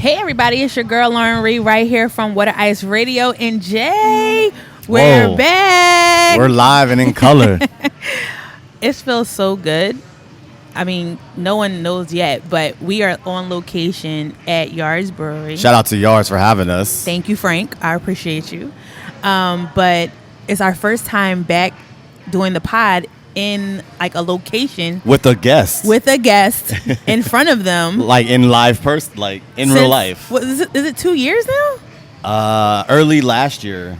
Hey everybody, it's your girl Lauren Ree right here from Water Ice Radio and Jay. We're back. We're live and in color. It feels so good. I mean, no one knows yet, but we are on location at Yards Brewing. Shout out to Yards for having us. Thank you, Frank. I appreciate you. But it's our first time back doing the pod in like a location With a guest. in front of them. Like in live person, like in real life. What, is it 2 years now? Early last year.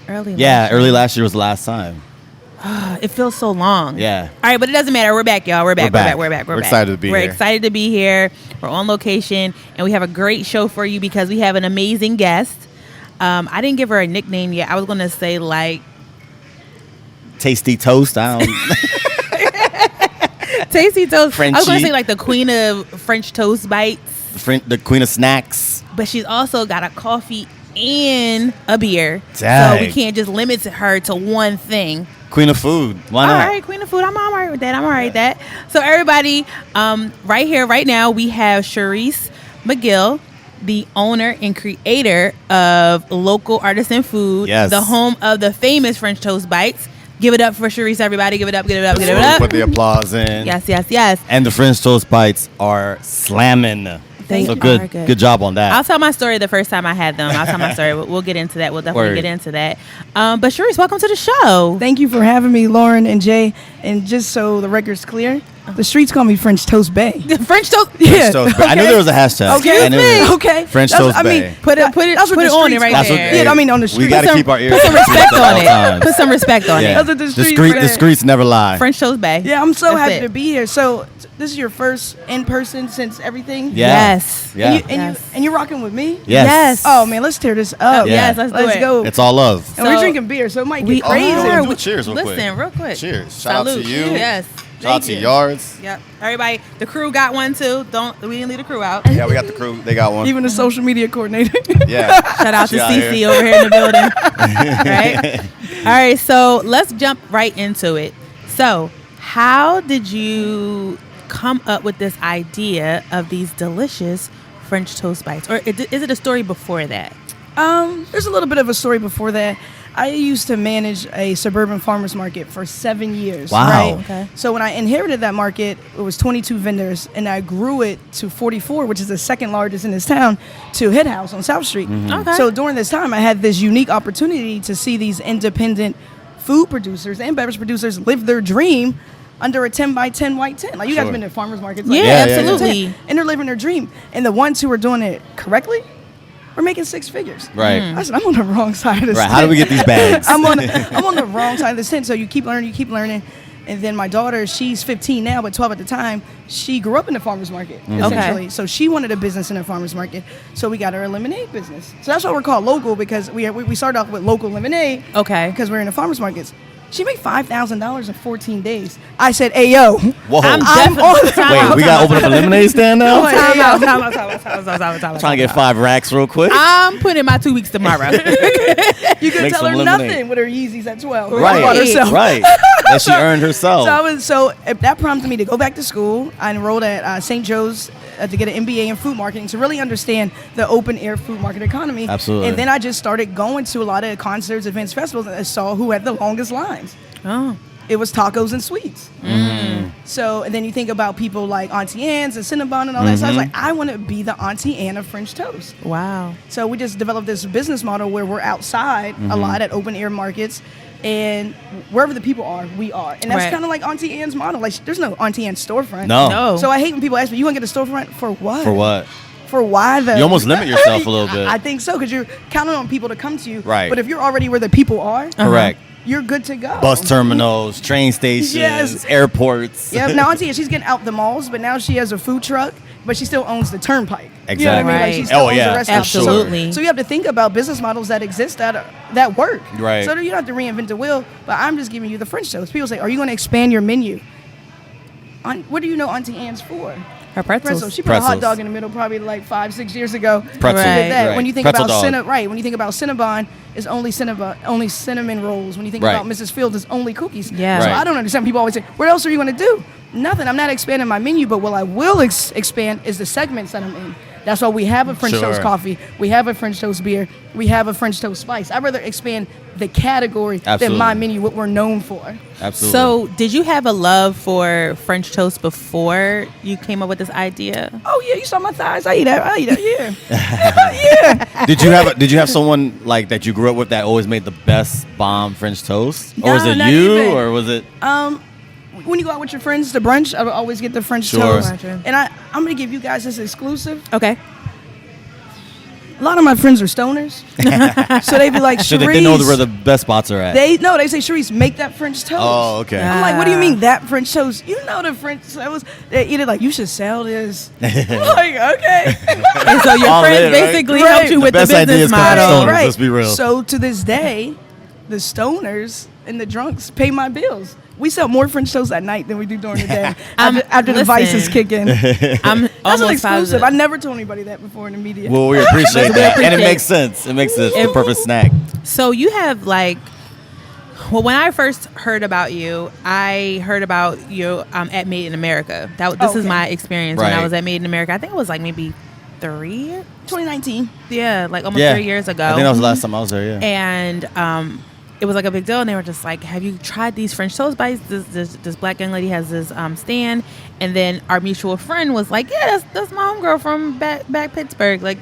Early last year was the last time. It feels so long. Yeah. All right, but it doesn't matter. We're back, y'all. We're back. We're excited to be here. We're excited to be here. We're on location, and we have a great show for you because we have an amazing guest. I didn't give her a nickname yet. I was going to say, like... Tasty Toast. I don't... Tasty Toast. Frenchie. I was going to say, like, the queen of French toast bites. The queen of snacks. But she's also got a coffee and a beer. Dang. So we can't just limit her to one thing. Queen of food. Why not? All right, queen of food. I'm all right with that. So everybody, right here, right now, we have Charisse Mcgill, the owner and creator of Lokal Artisans Foods, the home of the famous French toast bites. Give it up for Charisse, everybody. Give it up. Put the applause in. Yes. And the French toast bites are slamming. So good job on that. I'll tell my story the first time I had them. I'll tell my story. We'll get into that. We'll definitely get into that. But Charisse, welcome to the show. Thank you for having me, Lauren and Jay. And just so the record's clear, the streets call me French Toast Bae. French Toast? Yeah. Toast Bae. I knew there was a hashtag. Okay. French Toast Bae. I mean, put it on it right there. Yeah, I mean on the street. We got to keep our ears. Put some respect on it. Put some respect on it. That's what The streets never lie. French Toast Bae. Yeah, I'm so happy to be here. So this is your first in person since everything? Yes. And you're rocking with me? Yes. Oh man, let's tear this up. Yes, let's go. It's all love. And we're drinking beer, so it might get crazy. Cheers real quick. Listen, real quick. Cheers. Shout out to you. Yes. Shout out to Yards. Yep. Everybody, the crew got one too. We didn't leave the crew out. Yeah, we got the crew. They got one. Even the social media coordinator. Yeah. Shout out to Cece over here in the building. Right? All right, so let's jump right into it. So, how did you come up with this idea of these delicious French toast bites? Or is it a story before that? There's a little bit of a story before that. I used to manage a suburban farmers market for 7 years. Wow. Right? Okay. So when I inherited that market, it was 22 vendors, and I grew it to 44, which is the second largest in this town, to Head House on South Street. Mm-hmm. Okay. So during this time, I had this unique opportunity to see these independent food producers and beverage producers live their dream under a 10 by 10 white tent. Like you guys have been to farmers markets. Like, absolutely. And they're living their dream. And the ones who are doing it correctly, we're making six figures. Right. I said, I'm on the wrong side of this tent. How do we get these bags? I'm on the wrong side of this tent. So you keep learning. And then my daughter, she's 15 now, but 12 at the time. She grew up in the farmer's market, essentially. Okay. So she wanted a business in a farmer's market. So we got her a lemonade business. So that's why we're called local, because we started off with local lemonade. Okay. Because we're in the farmer's markets. She made $5,000 in 14 days. I said, "Hey yo, whoa! I'm definitely. Wait, we got to open up a lemonade stand now? Time. Trying to get 5 racks real quick. I'm putting my 2 weeks tomorrow. You can Make tell some her lemonade. nothing with her Yeezys at 12. Right. That she earned herself. So that prompted me to go back to school. I enrolled at St. Joe's to get an MBA in food marketing to really understand the open air food market economy. Absolutely. And then I just started going to a lot of concerts, events, festivals, and I saw who had the longest lines. Oh. It was tacos and sweets. So, and then you think about people like Auntie Anne's and Cinnabon and all that. So I was like, I want to be the Auntie Anne of French toast. Wow. So we just developed this business model where we're outside a lot at open air markets, and wherever the people are, we are. And that's kind of like Auntie Anne's model. Like, there's no Auntie Anne's storefront. No. So I hate when people ask me, you want to get a storefront for what? For what? For why though? You almost limit yourself a little bit. I think so, because you're counting on people to come to you. Right. But if you're already where the people are, Correct. you're good to go. Bus terminals, train stations, airports. Yeah, now Auntie, she's getting out the malls, but now she has a food truck, but she still owns the turnpike. Exactly. You know what I mean? Like, she still owns the restaurant. Absolutely. So you have to think about business models that exist that work. Right. So you don't have to reinvent the wheel, but I'm just giving you the French toast. People say, are you going to expand your menu? What do you know Auntie Anne's for? Her pretzels. She put a hot dog in the middle probably like 5-6 years ago. Pretzel. She did that. Right. When you think Pretzel about when you think about Cinnabon, it's only cinnamon rolls. When you think about Mrs. Fields, it's only cookies. Yeah. So I don't understand. People always say, "What else are you going to do?" Nothing. I'm not expanding my menu, but what I will expand is the segments that I'm in. That's why we have a French toast coffee. We have a French toast beer. We have a French toast spice. I'd rather expand the category than my menu, what we're known for. Absolutely. So did you have a love for French toast before you came up with this idea? Oh, yeah. You saw my thighs. I eat that. Yeah. Yeah. Did you have someone like that you grew up with that always made the best bomb French toast? Or was it not you? even. Or was it? When you go out with your friends to brunch, I would always get the French toast. And I'm going to give you guys this exclusive. Okay. A lot of my friends are stoners. So they be like, Charisse. So they know where the best spots are at. They say, Charisse, make that French toast. Oh, okay. I'm like, what do you mean that French toast? You know the French toast. They eat it like, you should sell this. I'm like, okay. And so your friends basically helped you with the business model. Right. Let's be real. So to this day, the stoners and the drunks pay my bills. We sell more French toast at night than we do during the day after the vices kick in. I'm That's an exclusive. positive. I never told anybody that before in the media. Well, we appreciate that. And it makes sense. It makes it the perfect snack. So you have when I first heard about you, I heard about you at Made in America. This is my experience when I was at Made in America. I think it was like maybe 2019. Yeah, like almost 3 years ago. I think that was the last time I was there, yeah. And it was like a big deal, and they were just like, have you tried these French toast bites? This black young lady has this stand, and then our mutual friend was like, yeah, that's my homegirl from back Pittsburgh, like,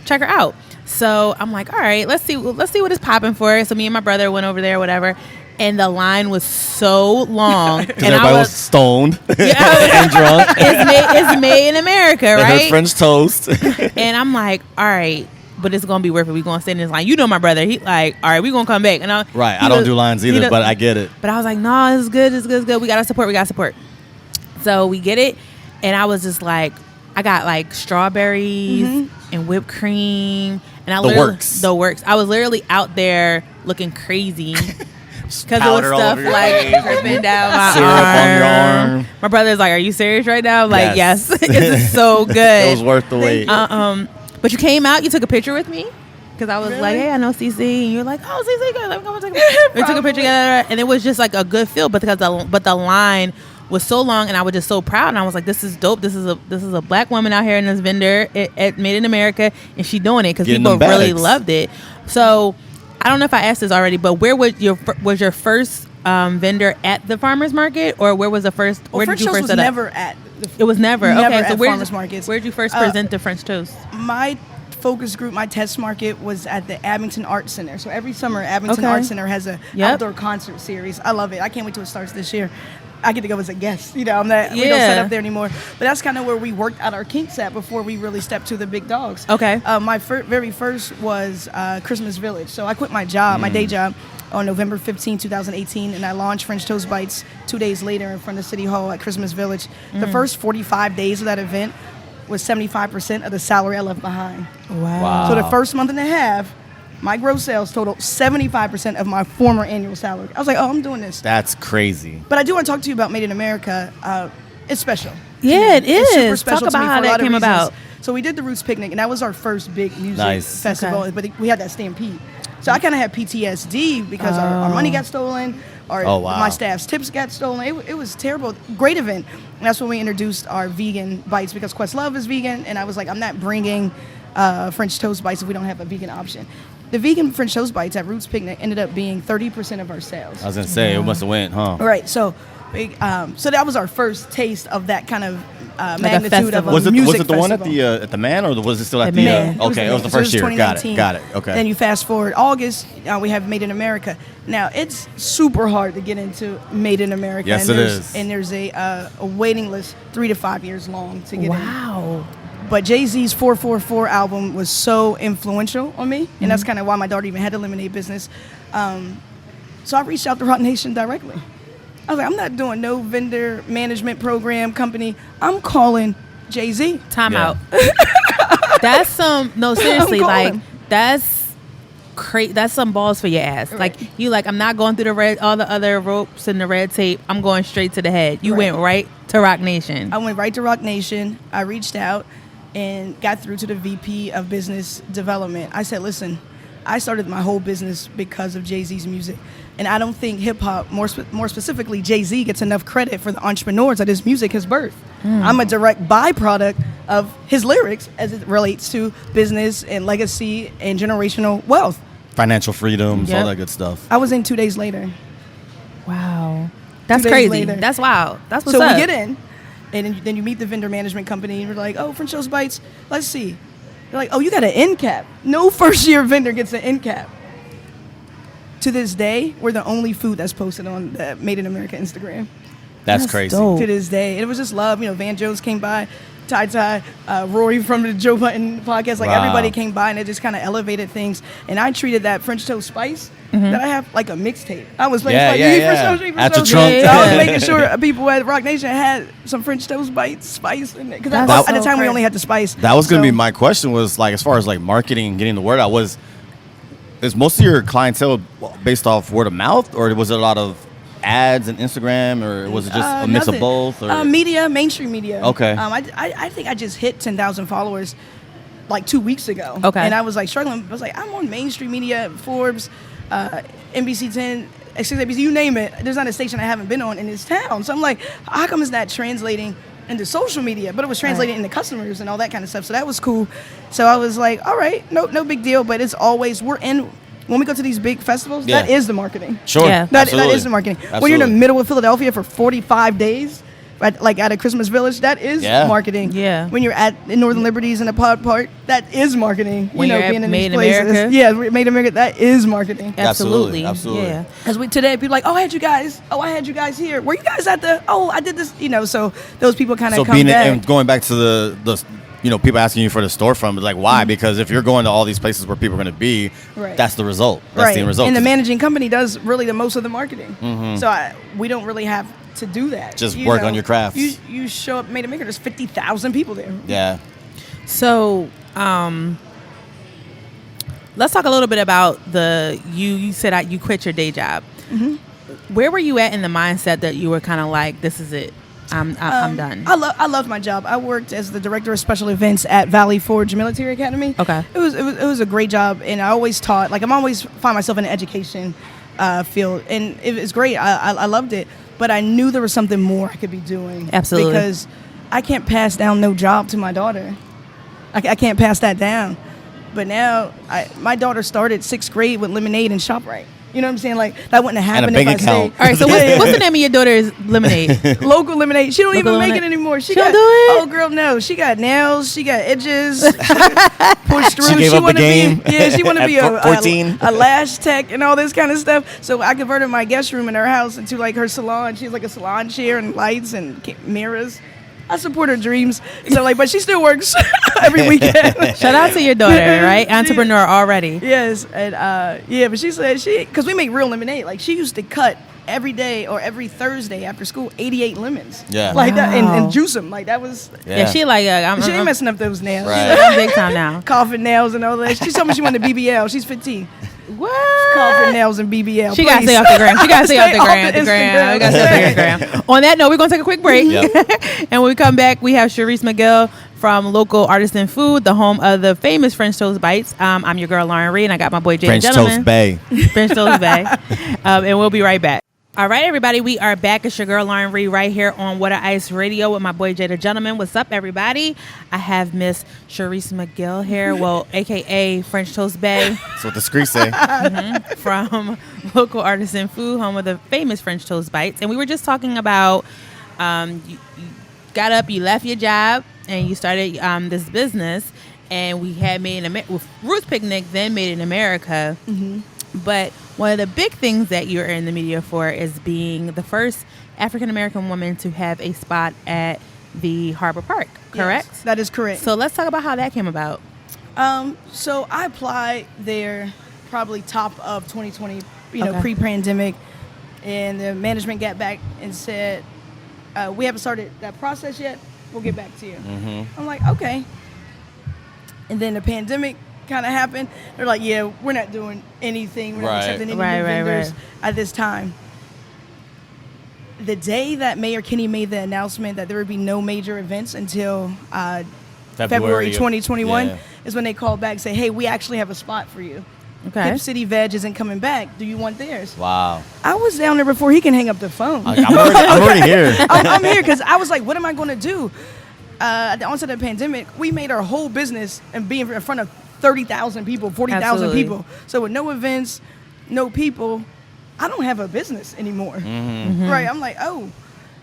check her out. So I'm like, all right, let's see what it's popping for. So me and my brother went over there, whatever, and the line was so long, and everybody was stoned and drunk. It's made in America, right? French toast, and I'm like, all right. But it's gonna be worth it. We're gonna stay in this line. You know my brother. He like, all right, we're gonna come back. And I don't do lines either, but I get it. But I was like, no, it's good. We gotta support. So we get it, and I was just like, I got like strawberries and whipped cream, and the works. I was literally out there looking crazy because it was stuff like dripping down my arm. My brother's like, are you serious right now? I'm like, yes. It's so good. It was worth the wait. But you came out, you took a picture with me because I was like, hey, I know CC. And you're like, oh, CC, good. Let me go take a picture. We took a picture together, and it was just like a good feel because the line was so long, and I was just so proud. And I was like, this is dope. This is a black woman out here in this vendor at Made in America, and she doing it because people really loved it. So I don't know if I asked this already, but where was your first vendor at the farmers market, or where was the first? Where did you first set up? Never at. It was never okay. So farmers markets. Where did you first present the French toast? My focus group, my test market was at the Abington Art Center. So every summer, Abington Art Center has a outdoor concert series. I love it. I can't wait till it starts this year. I get to go as a guest. We don't set up there anymore. But that's kind of where we worked out our kinks at before we really stepped to the big dogs. Okay. My very first was Christmas Village. So I quit my job, my day job, on November 15, 2018, and I launched French Toast Bites 2 days later in front of City Hall at Christmas Village. The first 45 days of that event was 75% of the salary I left behind. Wow. So the first month and a half, my gross sales totaled 75% of my former annual salary. I was like, oh, I'm doing this. That's crazy. But I do want to talk to you about Made in America. It's special. Yeah, it is. It's super special. Talk about how that came about. So we did the Roots Picnic, and that was our first big music festival. But we had that stampede. So I kind of had PTSD because our money got stolen, my staff's tips got stolen. It was terrible. Great event. And that's when we introduced our vegan bites because Questlove is vegan. And I was like, I'm not bringing French Toast Bites if we don't have a vegan option. The vegan French Toast Bites at Roots Picnic ended up being 30% of our sales. I was going to say, it must have went, huh? Right. So that was our first taste of that kind of magnitude of a music festival. Was it the one festival. at the Man, or was it still at the Man. Okay, it was the first year. Got it. Okay. Then you fast forward August, we have Made in America. Now, it's super hard to get into Made in America. Yes, it is. And there's a waiting list 3 to 5 years long to get in. Wow. But Jay-Z's 444 album was so influential on me, and that's kind of why my daughter even had a lemonade business. So I reached out to Rock Nation directly. I was like, I'm not doing no vendor management program company. I'm calling Jay-Z. Time out. That's seriously, like, that's crazy. That's some balls for your ass. Right. Like, I'm not going through all the other ropes and the red tape. I'm going straight to the head. You went right to Rock Nation. I went right to Rock Nation. I reached out and got through to the VP of Business Development. I said, listen, I started my whole business because of Jay-Z's music. And I don't think hip-hop, more specifically Jay-Z, gets enough credit for the entrepreneurs that his music has birthed. I'm a direct byproduct of his lyrics as it relates to business and legacy and generational wealth. Financial freedoms, all that good stuff. I was in 2 days later. Wow. That's crazy. That's wild. That's what's up. So we get in, and then you meet the vendor management company, and you're like, oh, French Toast Bites, let's see. You're like, oh, you got an end cap. No first-year vendor gets an end cap. To this day, we're the only food that's posted on the Made in America Instagram. That's crazy. Dope. To this day. It was just love. Van Jones came by, Ty, Rory from the Joe Button podcast. Everybody came by, and it just kind of elevated things. And I treated that French Toast Spice that I have like a mixtape. I was playing At the trunk. So I was making sure people at Rock Nation had some French Toast Bites spice in it. Because at the time, we only had the spice. That was going to be my question was, as far as, marketing and getting the word out, is most of your clientele based off word of mouth, or was it a lot of ads and Instagram, or was it just a mix of both? Or? Media, mainstream media. Okay. I think I just hit 10,000 followers 2 weeks ago. Okay. And I was struggling. I was I'm on mainstream media, Forbes, NBC 10, ABC, you name it. There's not a station I haven't been on in this town. So I'm how come it's not translating into social media? But it was translating into customers and all that kind of stuff. So that was cool. So I was all right, no big deal. But it's always, when we go to these big festivals, that is the marketing. Sure. Yeah. That is the marketing. Absolutely. When you're in the middle of Philadelphia for 45 days, at a Christmas Village, that is marketing. Yeah. When you're in Northern Liberties in the Pod Park, that is marketing. When you're being at in Made these in places. America. Yeah, Made in America, that is marketing. Absolutely. Absolutely. Yeah. Because today, people I had you guys. Oh, I had you guys here. Were you guys at I did this. So those people kind of come back. And going back to the people asking you for the storefront, it's why? Because if you're going to all these places where people are going to be, that's the result. That's the end result. And the managing company does really the most of the marketing. Mm-hmm. So we don't really have to do that. Just work on your craft. You show up, Made in America, there's 50,000 people there. Yeah. So, let's talk a little bit about you said you quit your day job. Mm-hmm. Where were you at in the mindset that you were kind of this is it? I'm done. I love my job. I worked as the director of special events at Valley Forge Military Academy. Okay. It was a great job, and I always taught. I'm always find myself in the education field, and it was great. I loved it, but I knew there was something more I could be doing. Absolutely. Because I can't pass down no job to my daughter. I can't pass that down. But now my daughter started 6th grade with Lemonade and ShopRite. You know what I'm saying? That wouldn't have happened if I stayed. All right, so what's the name of your daughter's Lemonade? Local Lemonade. She don't even make it anymore. She don't do it? Oh, girl, no. She got nails. She got edges. Pushed through. She gave up the game. She wanted to be a a lash tech and all this kind of stuff. So I converted my guest room in her house into her salon. She's a salon chair and lights and mirrors. I support her dreams. So but she still works every weekend. Shout out to your daughter, right? Entrepreneur already. Yes. And but she said because we make real lemonade. She used to cut every day or every Thursday after school 88 lemons. Yeah. That and juice them. That was Yeah, she she ain't messing up those nails. Right. I'm big time now. Coffin nails and all that. She told me she wanted BBL. She's 15. What? Coffin nails and BBL. She got to stay off the gram. She got to stay off the gram. We got to stay off the gram. On that note, we're going to take a quick break. Yep. And when we come back, we have Charisse Mcgill from Local Artisans Foods, the home of the famous French Toast Bites. I'm your girl, Lauren Ree, and I got my boy, Jay French Toast Bae. French Toast Bae. And we'll be right back. All right, everybody, we are back. It's your girl, Lauren Ree, right here on Water Ice Radio with my boy, Jay the Gentleman. What's up, everybody? I have Miss Charisse Mcgill here, a.k.a. French Toast Bae. That's what the screens say. From Local Artisan Food, home of the famous French Toast Bites. And we were just talking about you got up, you left your job, and you started this business. And we had Made in with Ruth Picnic, then Made in America. Mm-hmm. But one of the big things that you're in the media for is being the first African-American woman to have a spot at the Harbor Park, correct? Yes, that is correct. So let's talk about how that came about. So I applied there probably top of 2020, pre-pandemic, and the management got back and said, we haven't started that process yet. We'll get back to you. Mm-hmm. I'm like, okay. And then the pandemic kind of happened. They're like, yeah, we're not doing anything. We're not accepting any new vendors at this time. The day that Mayor Kenny made the announcement that there would be no major events until February 2021 is when they called back and say, hey, we actually have a spot for you. Okay. Hip City Veg isn't coming back. Do you want theirs? Wow. I was down there before he can hang up the phone. I'm already here. I'm here because I was like, what am I going to do? at the onset of the pandemic, we made our whole business and being in front of 30,000 people, 40,000 people. So with no events, no people, I don't have a business anymore. Right? I'm like, oh.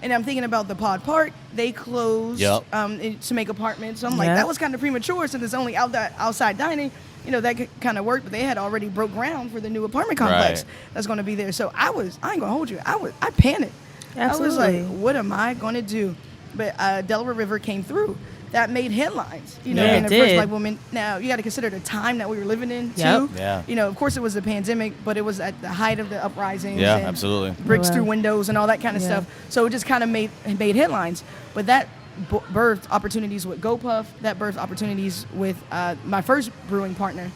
And I'm thinking about the Pod Park. They closed to make apartments. So I'm like, that was kind of premature since it's only outside dining. You know, that could kind of work, but they had already broke ground for the new apartment complex that's going to be there. So I ain't going to hold you. I panicked. Absolutely. I was like, what am I going to do? But Delaware River came through. That made headlines, you know, being the first Black woman. Now, you got to consider the time that we were living in, too. Yeah. You know, of course, it was a pandemic, but it was at the height of the uprisings. Yeah, and absolutely. Bricks through windows and all that kind of stuff. So it just kind of made headlines. But that birthed opportunities with GoPuff. That birthed opportunities with my first brewing partner.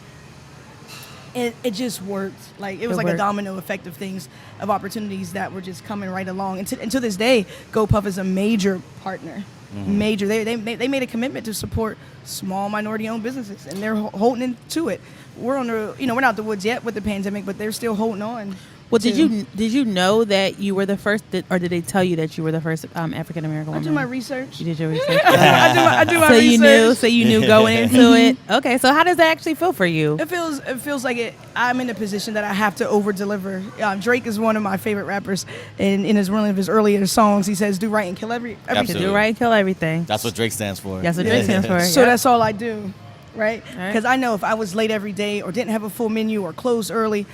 It just worked. Like, it was like a domino effect of things, of opportunities that were just coming right along. And to this day, GoPuff is a major partner. Major. They made a commitment to support small minority-owned businesses, and they're holding to it. We're on the, we're not out the woods yet with the pandemic, but they're still holding on. Well, did you know that you were the first, or did they tell you that you were the first African American woman? I do my research. You did your research. I do my research. So you knew going into it. Okay, so how does that actually feel for you? It feels like I'm in a position that I have to over deliver. Drake is one of my favorite rappers, and in one of his earlier songs, he says, "Do right and kill everything." Do right and kill everything. That's what Drake stands for. That's what Drake stands for. So that's all I do, right? Because I know if I was late every day or didn't have a full menu or closed early,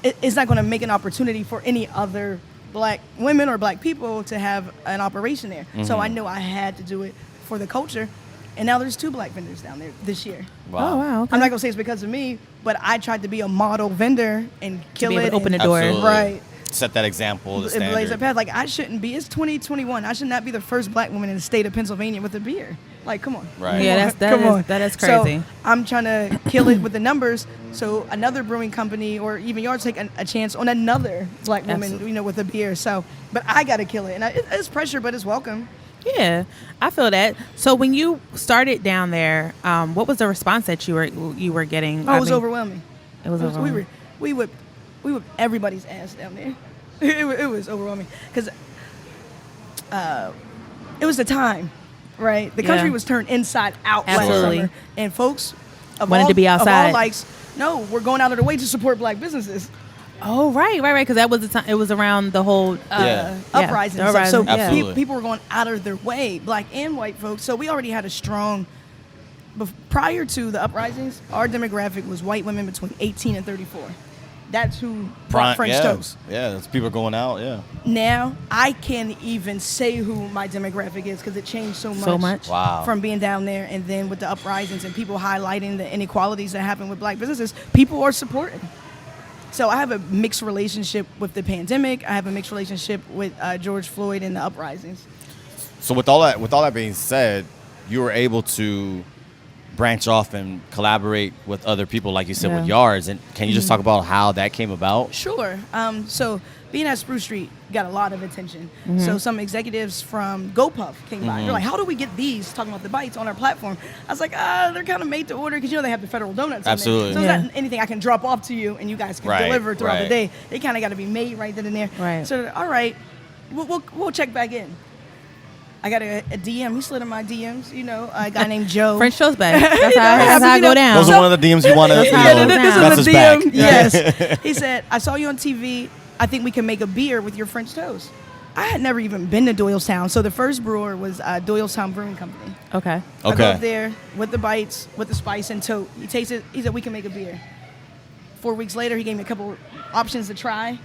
it's not going to make an opportunity for any other Black women or Black people to have an operation there. So I know I had to do it for the culture. And now there's 2 Black vendors down there this year. Wow. Oh, wow. Okay. I'm not going to say it's because of me, but I tried to be a model vendor and kill it. Open the door. Absolutely. Right. Set that example, the standard. It blaze that path. Like, I shouldn't be. It's 2021. I should not be the first Black woman in the state of Pennsylvania with a beer. Like, come on. Right. Yeah, that is crazy. So I'm trying to kill it with the numbers. So another brewing company or even Yards take a chance on another Black woman, Absolutely. with a beer. So, but I got to kill it. And it's pressure, but it's welcome. Yeah, I feel that. So when you started down there, what was the response that you were getting? Oh, it was overwhelming. It was overwhelming. We whipped everybody's ass down there. It was overwhelming because it was the time, right? The country was turned inside out last summer, and folks wanted to be outside. No, we're going out of the way to support Black businesses. Oh, right. Because that was the time. It was around the whole uprising. So people were going out of their way, Black and white folks. So we already had a strong. Prior to the uprisings, our demographic was white women between 18 and 34. That's who brought French toast. Yeah, that's people going out, yeah. Now, I can't even say who my demographic is because it changed so much. Wow. From being down there, and then with the uprisings and people highlighting the inequalities that happen with Black businesses, people are supporting. So I have a mixed relationship with the pandemic. I have a mixed relationship with George Floyd and the uprisings. So with all that being said, you were able to branch off and collaborate with other people, like you said, with Yards. And can you just talk about how that came about? Sure. So being at Spruce Street got a lot of attention. So some executives from GoPuff came by. They're like, how do we get these, talking about the bites, on our platform? I was like, they're kind of made to order because, they have the Federal Donuts Absolutely. in there. So it's not anything I can drop off to you and you guys can deliver throughout the day. They kind of got to be made right then and there. Right. So, all right, we'll check back in. I got a DM. He slid in my DMs, a guy named Joe. French Toast Bae. That's how I go down. Those are one of the DMs you want to this is a DM. back. Yes. He said, I saw you on TV. I think we can make a beer with your French toast. I had never even been to Doylestown. So the first brewer was Doylestown Brewing Company. Okay. I go up there with the bites, with the spice and tote. He tasted. He said, we can make a beer. 4 weeks later, he gave me a couple options to try.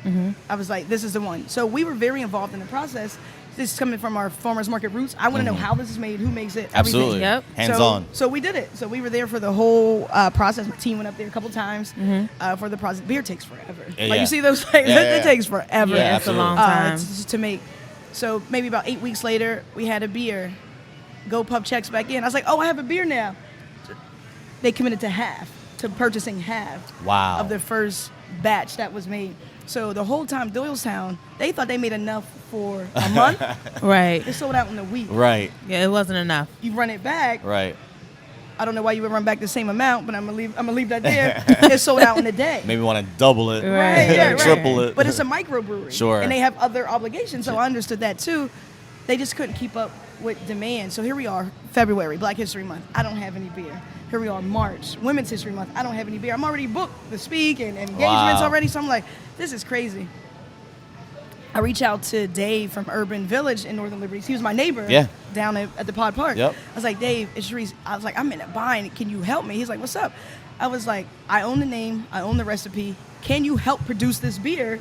I was like, this is the one. So we were very involved in the process. This is coming from our farmers market roots. I want to know how this is made, who makes it, Absolutely. everything. Yep. Hands on. So we did it. So we were there for the whole process. My team went up there a couple times for the process. Beer takes forever. You see those things? It takes forever. Yeah, it's a long time. To make. So maybe about 8 weeks later, we had a beer. GoPuff checks back in. I was like, I have a beer now. They committed to purchasing half of the first batch that was made. So the whole time, Doylestown, they thought they made enough for a month. Right. It sold out in a week. Right. Yeah, it wasn't enough. You run it back. Right. I don't know why you would run back the same amount, but I'm gonna leave that there. It sold out in a day. Maybe want to double it. Right. Triple it. But it's a microbrewery. Sure. And they have other obligations, so I understood that too. They just couldn't keep up with demand. So here we are, February, Black History Month. I don't have any beer. Here we are, March, Women's History Month. I don't have any beer. I'm already booked to speak and engagements already. So I'm like, this is crazy. I reach out to Dave from Urban Village in Northern Liberties. He was my neighbor down at the Pod Park. Yep. I was like, Dave, it's Charisse. I was like, I'm in a bind. Can you help me? He's like, what's up? I was like, I own the name. I own the recipe. Can you help produce this beer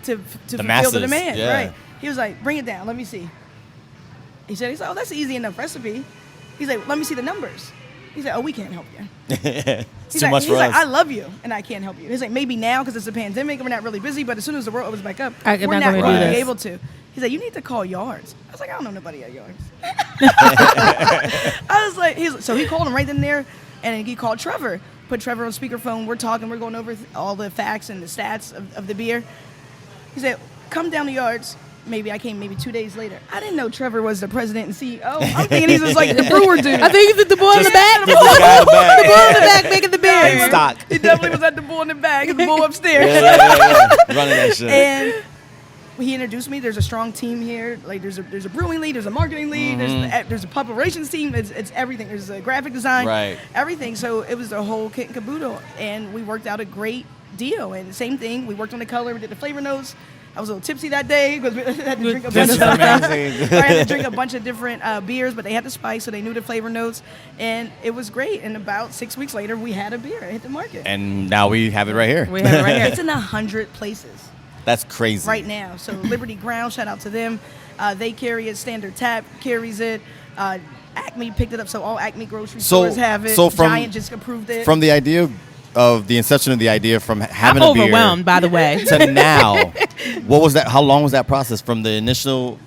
to fulfill the demand? Yeah. Right. He was like, bring it down. Let me see. He's like, oh, that's an easy enough recipe. He's like, let me see the numbers. He's like, oh, we can't help you. It's too much for us. He's like, I love you, and I can't help you. He's like, maybe now because it's a pandemic and we're not really busy, but as soon as the world opens back up, we're not going to be able to. He's like, you need to call Yards. I was like, I don't know nobody at Yards. I was like, so he called him right then and there, and he called Trevor. Put Trevor on speakerphone. We're talking. We're going over all the facts and the stats of the beer. He said, come down to Yards. I came 2 days later. I didn't know Trevor was the president and CEO. I'm thinking he's just like the brewer dude. I think he's the bull in the back. The bull in the back making the beer. Stock. He definitely was at the bull in the back. The bull upstairs. Running that shit. And he introduced me. There's a strong team here. Like there's a brewing lead. There's a marketing lead. There's a operations team. It's everything. There's a graphic design. Right. Everything. So it was the whole kit and caboodle. And we worked out a great deal. And same thing. We worked on the color. We did the flavor notes. I was a little tipsy that day because we had to drink a bunch of different beers, but they had the spice, so they knew the flavor notes, and it was great. And about 6 weeks later, we had a beer. It hit the market. And now we have it right here. We have it right here. It's in 100 places. That's crazy. Right now. So Liberty Ground, shout out to them. They carry it. Standard Tap carries it. Acme picked it up, so all Acme grocery stores have it. So Giant just approved it. From the idea of the inception of the idea from having I'm a beer overwhelmed, by the way, to now, what was that? How long was that process from the initial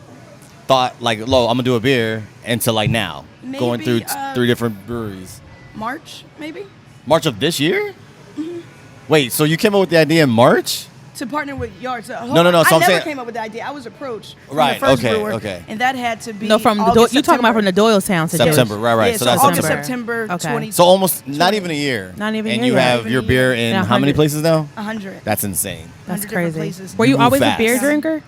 thought, like, I'm gonna do a beer, into like now, going through 3 different breweries? March, maybe. March of this year? Mm-hmm. Wait, so you came up with the idea in March? To partner with Yards. No. So I never saying, came up with the idea. I was approached from right, the first okay, brewer, okay. And that had to be from the you talking about from the Doylestown situation. September, right. Yeah, so that's August, September. September 20. So almost not even a year. Not even a and year. And you have your beer in how many places now? 100. That's insane. That's 100 different crazy. places. Were you always fast. a beer drinker?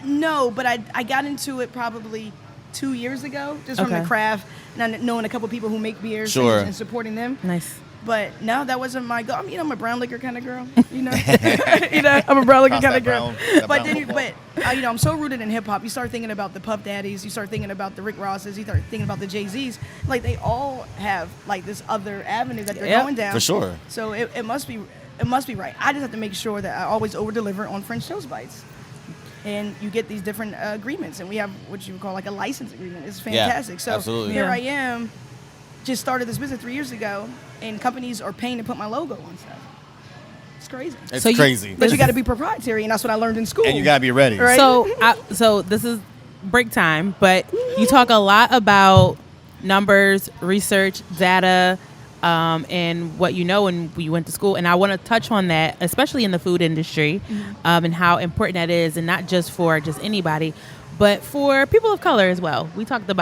No, but I got into it probably 2 years ago, just from the craft, and knowing a couple people who make beers and supporting them. Nice. But no, that wasn't my goal. I'm a brown liquor kind of girl, I'm a brown liquor kind of girl. I'm so rooted in hip hop. You start thinking about the Puff Daddies, you start thinking about the Rick Rosses, you start thinking about the Jay-Z's. Like they all have like this other avenue that they're going down. For sure. So it must be right. I just have to make sure that I always over deliver on French Toast Bites. And you get these different agreements, and we have what you would call like a license agreement. It's fantastic. So absolutely. Here I am, just started this business 3 years ago, and companies are paying to put my logo on stuff. It's crazy. It's crazy. But you got to be proprietary, and that's what I learned in school. And you got to be ready. Right? So this is break time, but you talk a lot about numbers, research, data, and what you know when you went to school. And I want to touch on that, especially in the food industry, and how important that is, and not just for just anybody, but for people of color as well. We kind of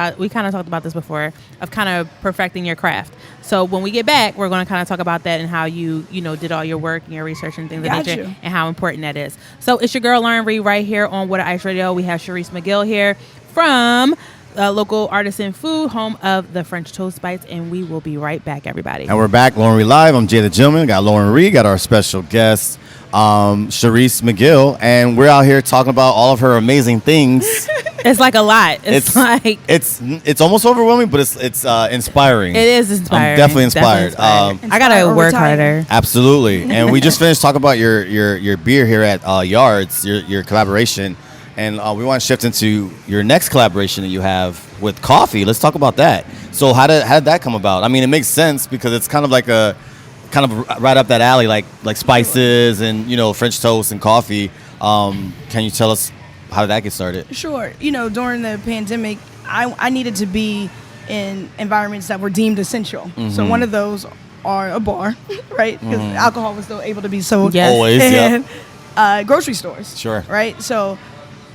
talked about this before, of kind of perfecting your craft. So when we get back, we're going to kind of talk about that and how you did all your work and your research and things of that nature, and how important that is. So it's your girl Lauren Reed right here on What Ice Radio. We have Charisse Mcgill here from Local Artisan Food, home of the French Toast Bites, and we will be right back, everybody. And we're back, Lauren Reed Live. I'm Jay the Gentleman. Got Lauren Reed, got our special guest, Charisse Mcgill, and we're out here talking about all of her amazing things. It's like a lot. It's almost overwhelming, but it's inspiring. It is inspiring. I'm definitely inspired. I gotta work harder. Absolutely. And we just finished talking about your beer here at Yards, your collaboration, and we want to shift into your next collaboration that you have with coffee. Let's talk about that. So how did that come about? I mean, it makes sense because it's kind of like right up that alley, like spices and French toast and coffee. Can you tell us how did that get started? Sure. During the pandemic, I needed to be in environments that were deemed essential. Mm-hmm. So one of those are a bar, right? Because alcohol was still able to be sold. Yes. Always, and grocery stores. Sure. Right? So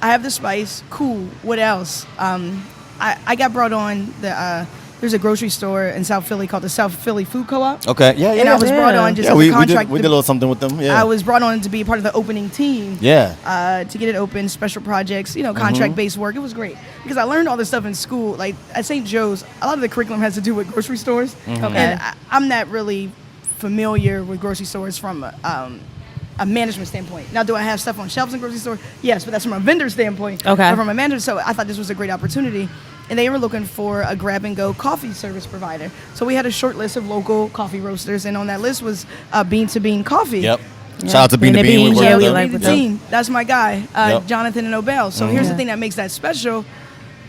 I have the spice. Cool. What else? I got brought on the there's a grocery store in South Philly called the South Philly Food Co-op. Okay, yeah. And I was brought on just as a contract. We did a little something with them. Yeah, I was brought on to be part of the opening team. Yeah. To get it open, special projects, contract-based work. It was great because I learned all this stuff in school. Like at St. Joe's, a lot of the curriculum has to do with grocery stores, and I'm not really familiar with grocery stores from a management standpoint. Now, do I have stuff on shelves in grocery store? Yes, but that's from a vendor standpoint. Okay. Or from a manager. So I thought this was a great opportunity. And they were looking for a grab-and-go coffee service provider. So we had a short list of local coffee roasters, and on that list was Bean to Bean Coffee. Yep. Shout out to Bean to Bean. We like the team. That's my guy, Jonathan and Obel. So here's the thing that makes that special.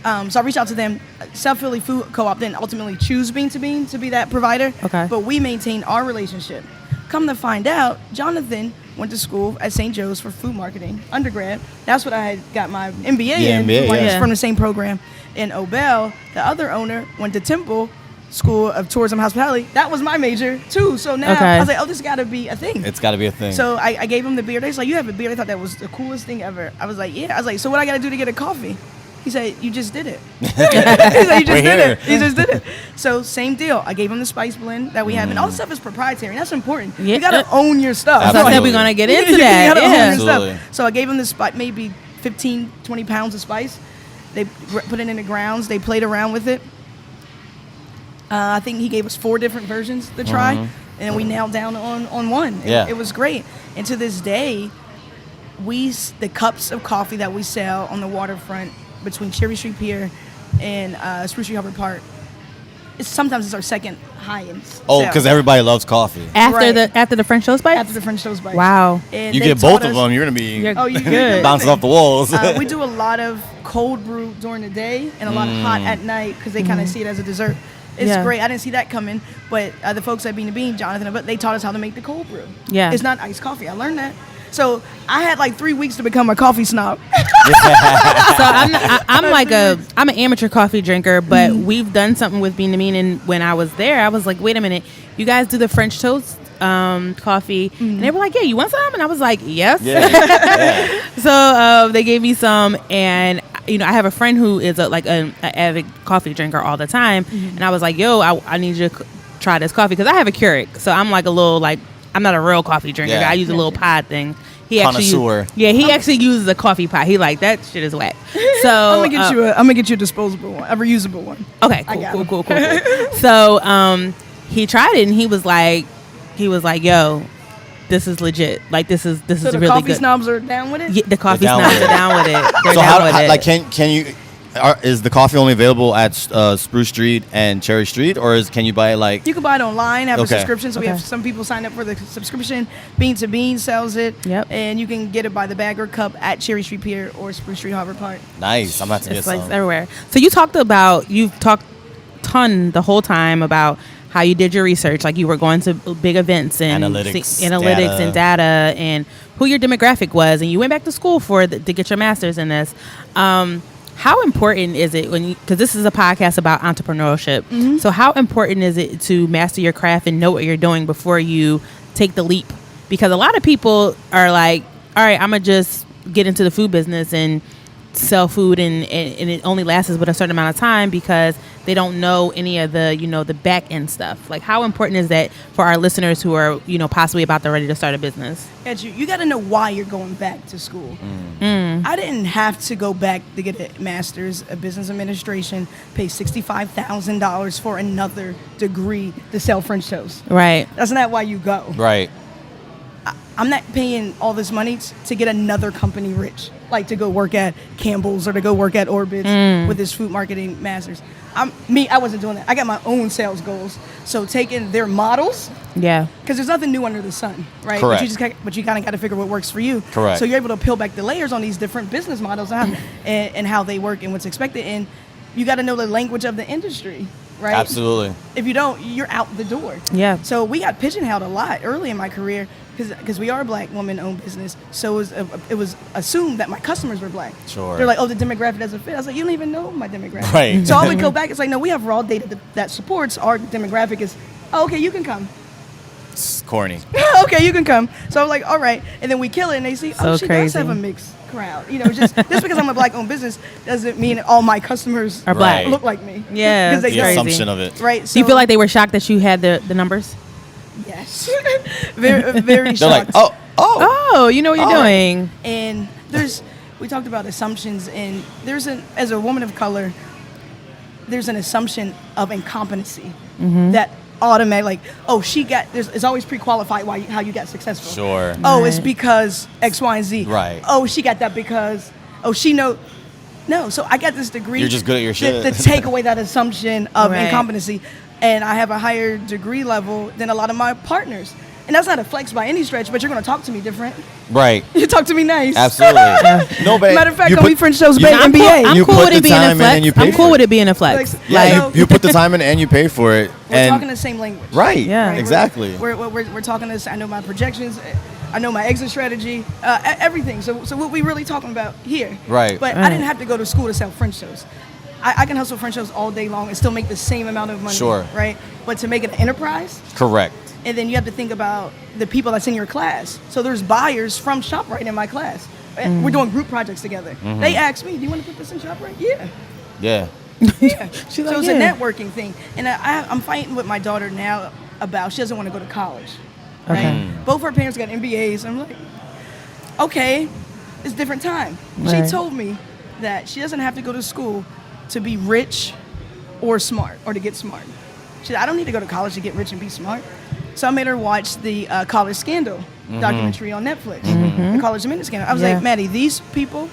So I reached out to them, South Philly Food Co-op, then ultimately choose Bean to be that provider. Okay. But we maintain our relationship. Come to find out, Jonathan went to school at St. Joe's for food marketing, undergrad. That's what I had got my MBA in, from the same program. And Obel, the other owner, went to Temple School of Tourism Hospitality. That was my major, too. So now I was like, this got to be a thing. It's got to be a thing. So I gave him the beer. They was like, you have a beer? I thought that was the coolest thing ever. I was like, yeah. I was like, so what I got to do to get a coffee? He said, you just did it. He said, you just did it. So same deal. I gave him the spice blend that we have. And all the stuff is proprietary. And that's important. Yeah. You got to own your stuff. I said we're going to get into that. You got to own your stuff. So I gave him the spice, maybe 15, 20 pounds of spice. They put it in the grounds. They played around with it. I think he gave us 4 different versions to try. And we nailed down on one. It was great. And to this day, the cups of coffee that we sell on the waterfront between Cherry Street Pier and Spruce Street Harbor Park, sometimes it's our second highest. Oh, because everybody loves coffee. After the French Toast Bites? After the French Toast Bites. Wow. And you get both of them, you're going to be good. bouncing off the walls. We do a lot of cold brew during the day and a lot of hot at night because they kind of see it as a dessert. It's great. I didn't see that coming, but the folks at Bean to Bean, Jonathan, but they taught us how to make the cold brew. Yeah. It's not iced coffee. I learned that. So I had like 3 weeks to become a coffee snob. So I'm an amateur coffee drinker, but we've done something with Bean to Bean, and when I was there, I was like, wait a minute, you guys do the French toast coffee, and they were like, yeah, you want some? And I was like, yes. So they gave me some, and I have a friend who is an avid coffee drinker all the time, and I was like, yo, I need you to try this coffee because I have a Keurig, so I'm like a little I'm not a real coffee drinker. I use a little pod thing. He actually uses a coffee pot. He like that shit is whack. So I'm gonna get you a disposable one, a reusable one. Okay, cool. So he tried it and he was like, yo, this is legit. Like this is really good. So the coffee snobs are down with it. Yeah, the coffee snobs are down with it. They're so down with it. Like can you? Is the coffee only available at Spruce Street and Cherry Street, or can you buy it You can buy it online, have a subscription. So we have some people sign up for the subscription. Bean to Bean sells it. Yep. And you can get it by the bag or cup at Cherry Street Pier or Spruce Street Harbor Park. Nice. I'm about to get some. It's everywhere. So you've talked ton the whole time about how you did your research, like you were going to big events and analytics and data and who your demographic was, and you went back to school to get your master's in this. How important is it because this is a podcast about entrepreneurship, so how important is it to master your craft and know what you're doing before you take the leap? Because a lot of people are like, all right, I'm going to just get into the food business and sell food and it only lasts but a certain amount of time because they don't know any of the the back end stuff. Like how important is that for our listeners who are possibly about to ready to start a business? You got to know why you're going back to school. I didn't have to go back to get a master's of business administration, pay $65,000 for another degree to sell French toast. Right. That's not why you go. Right. I'm not paying all this money to get another company rich, like to go work at Campbell's or to go work at Orbit's with this food marketing masters. I wasn't doing that. I got my own sales goals. So taking their models, because there's nothing new under the sun, right? Correct. But you kind of got to figure what works for you. Correct. So you're able to peel back the layers on these different business models and how they work and what's expected. And you got to know the language of the industry, right? Absolutely. If you don't, you're out the door. Yeah. So we got pigeonholed a lot early in my career because we are a Black woman-owned business. So it was assumed that my customers were Black. Sure. They're like, oh, the demographic doesn't fit. I was like, you don't even know my demographic. Right. So I would go back. It's like, no, we have raw data that supports our demographic is, oh, okay, you can come. corny. Okay, you can come. So I'm like, all right. And then we kill it, and they see, So she crazy. does have a mixed crowd. Just because I'm a black-owned business doesn't mean all my customers Are black. look like me. Yeah, 'Cause they The don't. assumption of it. Right. Do you feel like they were shocked that you had the numbers? Yes. very, very They're like, shocked. Oh, you know what you're doing. And we talked about assumptions, and as a woman of color, there's an assumption of incompetency that automatic, it's always pre-qualified how you got successful. Sure. Oh, it's because X, Y, and Z. Right. Oh, she got that because, she know. No, so I got this degree. You're just good at your shit. To take away that assumption of Right. incompetency. And I have a higher degree level than a lot of my partners. And that's not a flex by any stretch, but you're going to talk to me different. Right. You talk to me nice. Absolutely. No, but Matter of fact, we French Toast Bae I'm MBA. cool, I'm You cool put with the it being a time in and you flex. pay I'm cool for with it. it being a flex. Like, Yeah, So- you put the time in and you pay for it. We're and talking the same language. right. Yeah. Right? Exactly. We're talking this. I know my projections. I know my exit strategy. Everything. So what we really talking about here. Right. But I didn't have to go to school to sell French toast. I can hustle French toast all day long and still make the same amount of money. Sure. Right. But to make it an enterprise, Correct. and then you have to think about the people that's in your class. So there's buyers from ShopRite in my class. We're doing group projects together. They ask me, "Do you want to put this in ShopRite?" Yeah. Yeah. Yeah. She's So like, it's yeah. a networking thing. And I'm fighting with my daughter now about she doesn't want to go to college. Right? Okay. Both her parents got MBAs. I'm like, okay, it's a different time. Right. She told me that she doesn't have to go to school to be rich or smart or to get smart. She said, I don't need to go to college to get rich and be smart. So I made her watch the College Scandal documentary on Netflix, the College Minute Scandal. I was Yeah. like, Maddie, these people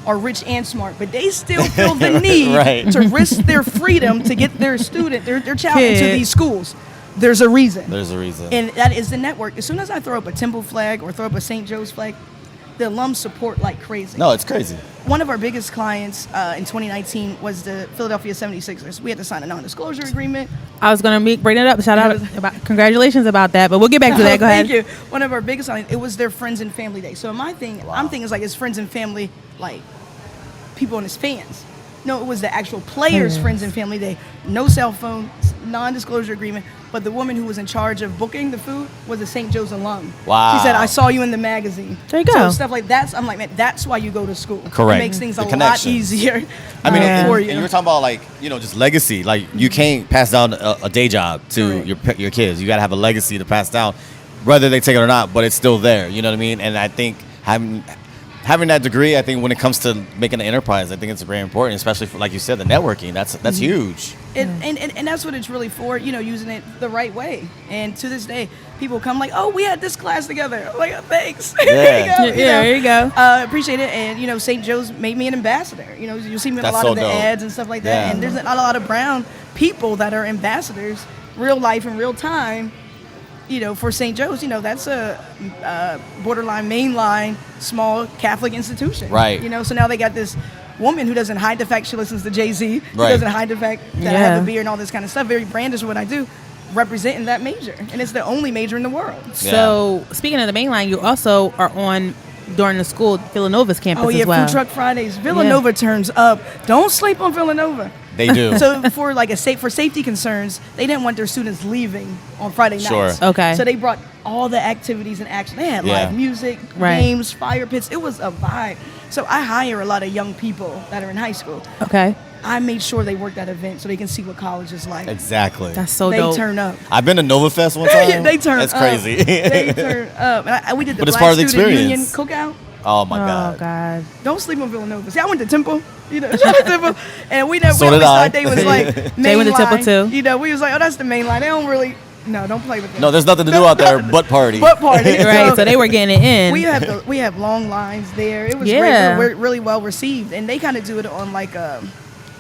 are rich and smart, but they still feel the need Right. to risk their freedom to get their student, their child into Kid. these schools. There's a reason. There's a reason. And that is the network. As soon as I throw up a Temple flag or throw up a St. Joe's flag, the alums support like crazy. No, it's crazy. One of our biggest clients in 2019 was the Philadelphia 76ers. We had to sign a non-disclosure agreement. I was going to bring it up. Shout out. Congratulations about that. But we'll get back to that. Go ahead. Thank you. One of our biggest clients, it was their friends and family day. So my thing, I'm thinking it's like it's friends and family, like people and his fans. No, it was the actual players' friends and family day. No cell phone, non-disclosure agreement. But the woman who was in charge of booking the food was a St. Joe's alum. Wow. She said, I saw you in the magazine. There you go. So stuff like that, I'm like, man, that's why you go to school. Correct. It makes things The a lot connection. easier I mean, for and you. you were talking about like, just legacy. Like you can't pass down a day job to Correct. your kids. You got to have a legacy to pass down, whether they take it or not. But it's still there. You know what I mean? And I think having that degree, I think when it comes to making an enterprise, I think it's very important, especially for, like you said, the networking. That's huge. And that's what it's really for, using it the right way. And to this day, people come like, oh, we had this class together. I'm like, oh, thanks. Yeah. There you go. Appreciate it. And, St. Joe's made me an ambassador. You'll see me in a That's lot so of the dope. ads and stuff like that. Yeah. And there's not a lot of brown people that are ambassadors, real life in real time, for St. Joe's. That's a borderline, mainline, small Catholic institution. Right. So now they got this woman who doesn't hide the fact she listens to Jay-Z, who Right. doesn't hide the fact that I Yeah. have a beer and all this kind of stuff, very brandish with what I do, representing that major. And it's the only major in the world. So speaking of the main line, you also are on during the school Villanova's campus Oh, yeah, as well. Food Truck Fridays. Villanova turns up. Don't sleep on Villanova. They do. So for for safety concerns, they didn't want their students leaving on Friday nights. Sure. Okay. So they brought all the activities in action. They had Yeah. live music, Right. games, fire pits. It was a vibe. So I hire a lot of young people that are in high school. Okay. I made sure they worked that event so they can see what college is like. Exactly. That's so They dope. turn up. I've been to Nova Fest one time. They turn That's up. crazy. They turn up. And we did the But it's Black part of the Student Union experience. cookout. Oh my Oh God. God. Don't sleep on Villanova. See, I went to Temple. Shout out Temple. And we never So we did always I. thought they was like main Jay went to Temple line. too. We was like, oh, that's the main line. They don't really. No, don't play with them. No, there's nothing to do out there but party. But party. Right. So they were getting it in. we have long lines there. It was Yeah. great. We're really well received, and they kind of do it on like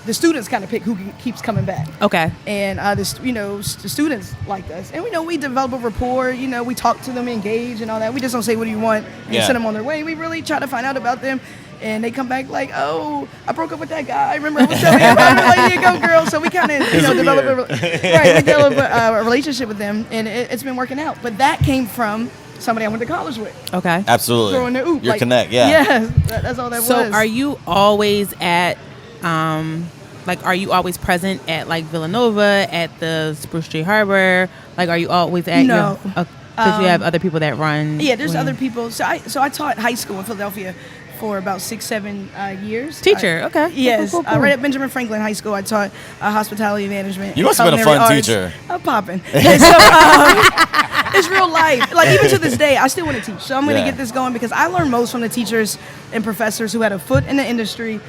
the students kind of pick who keeps coming back. Okay. And the students like us, and we develop a rapport. We talk to them, engage, and all that. We just don't say what do you want and Yeah. send them on their way. We really try to find out about them, and they come back like, oh, I broke up with that guy. I remember I was telling you about it. Like, here you go, girl. So we kind of develop a relationship with them, and it's been working out. But that came from somebody I went to college with. Okay. Absolutely. Throwing the oop. Your connect, yeah. Yes, that's all that was. So are you always at are you always present at like Villanova, at the Spruce Tree Harbor? Like, are you always at No. Because you have other people that run. Yeah, there's other people. So I taught high school in Philadelphia for about 6-7 years. Teacher, okay. Yes, Cool. right at Benjamin Franklin High School. I taught hospitality management. You must have been a fun teacher. I'm popping. And so it's real life. Like even to this day, I still want to teach. So I'm going to get this going because I learned most from the teachers and professors who had a foot in the industry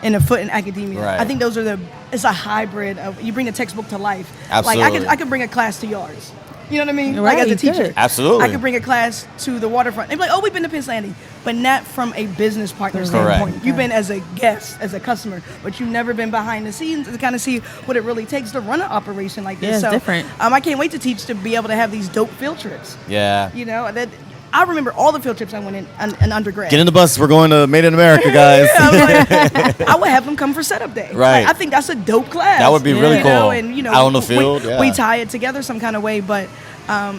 and a foot in academia. Right. I think those are it's a hybrid of, you bring the textbook to life. Absolutely. Like I could bring a class to Yards. You know what I mean? Right, like as a teacher. good. Absolutely. I could bring a class to the waterfront. They'd be like, oh, we've been to Piss Landing. But not from a business partner standpoint. Correct. You've been as a guest, as a customer, but you've never been behind the scenes to kind of see what it really takes to run an operation like this. Yeah, it's so different. I can't wait to teach to be able to have these dope field trips. Yeah. You know, I remember all the field trips I went in undergrad. Get in the bus. We're going to Made in America, guys. I would have them come for setup day. Right. Like, I think that's a dope class. That would be really cool. And out on the field. We tie it together some kind of way. But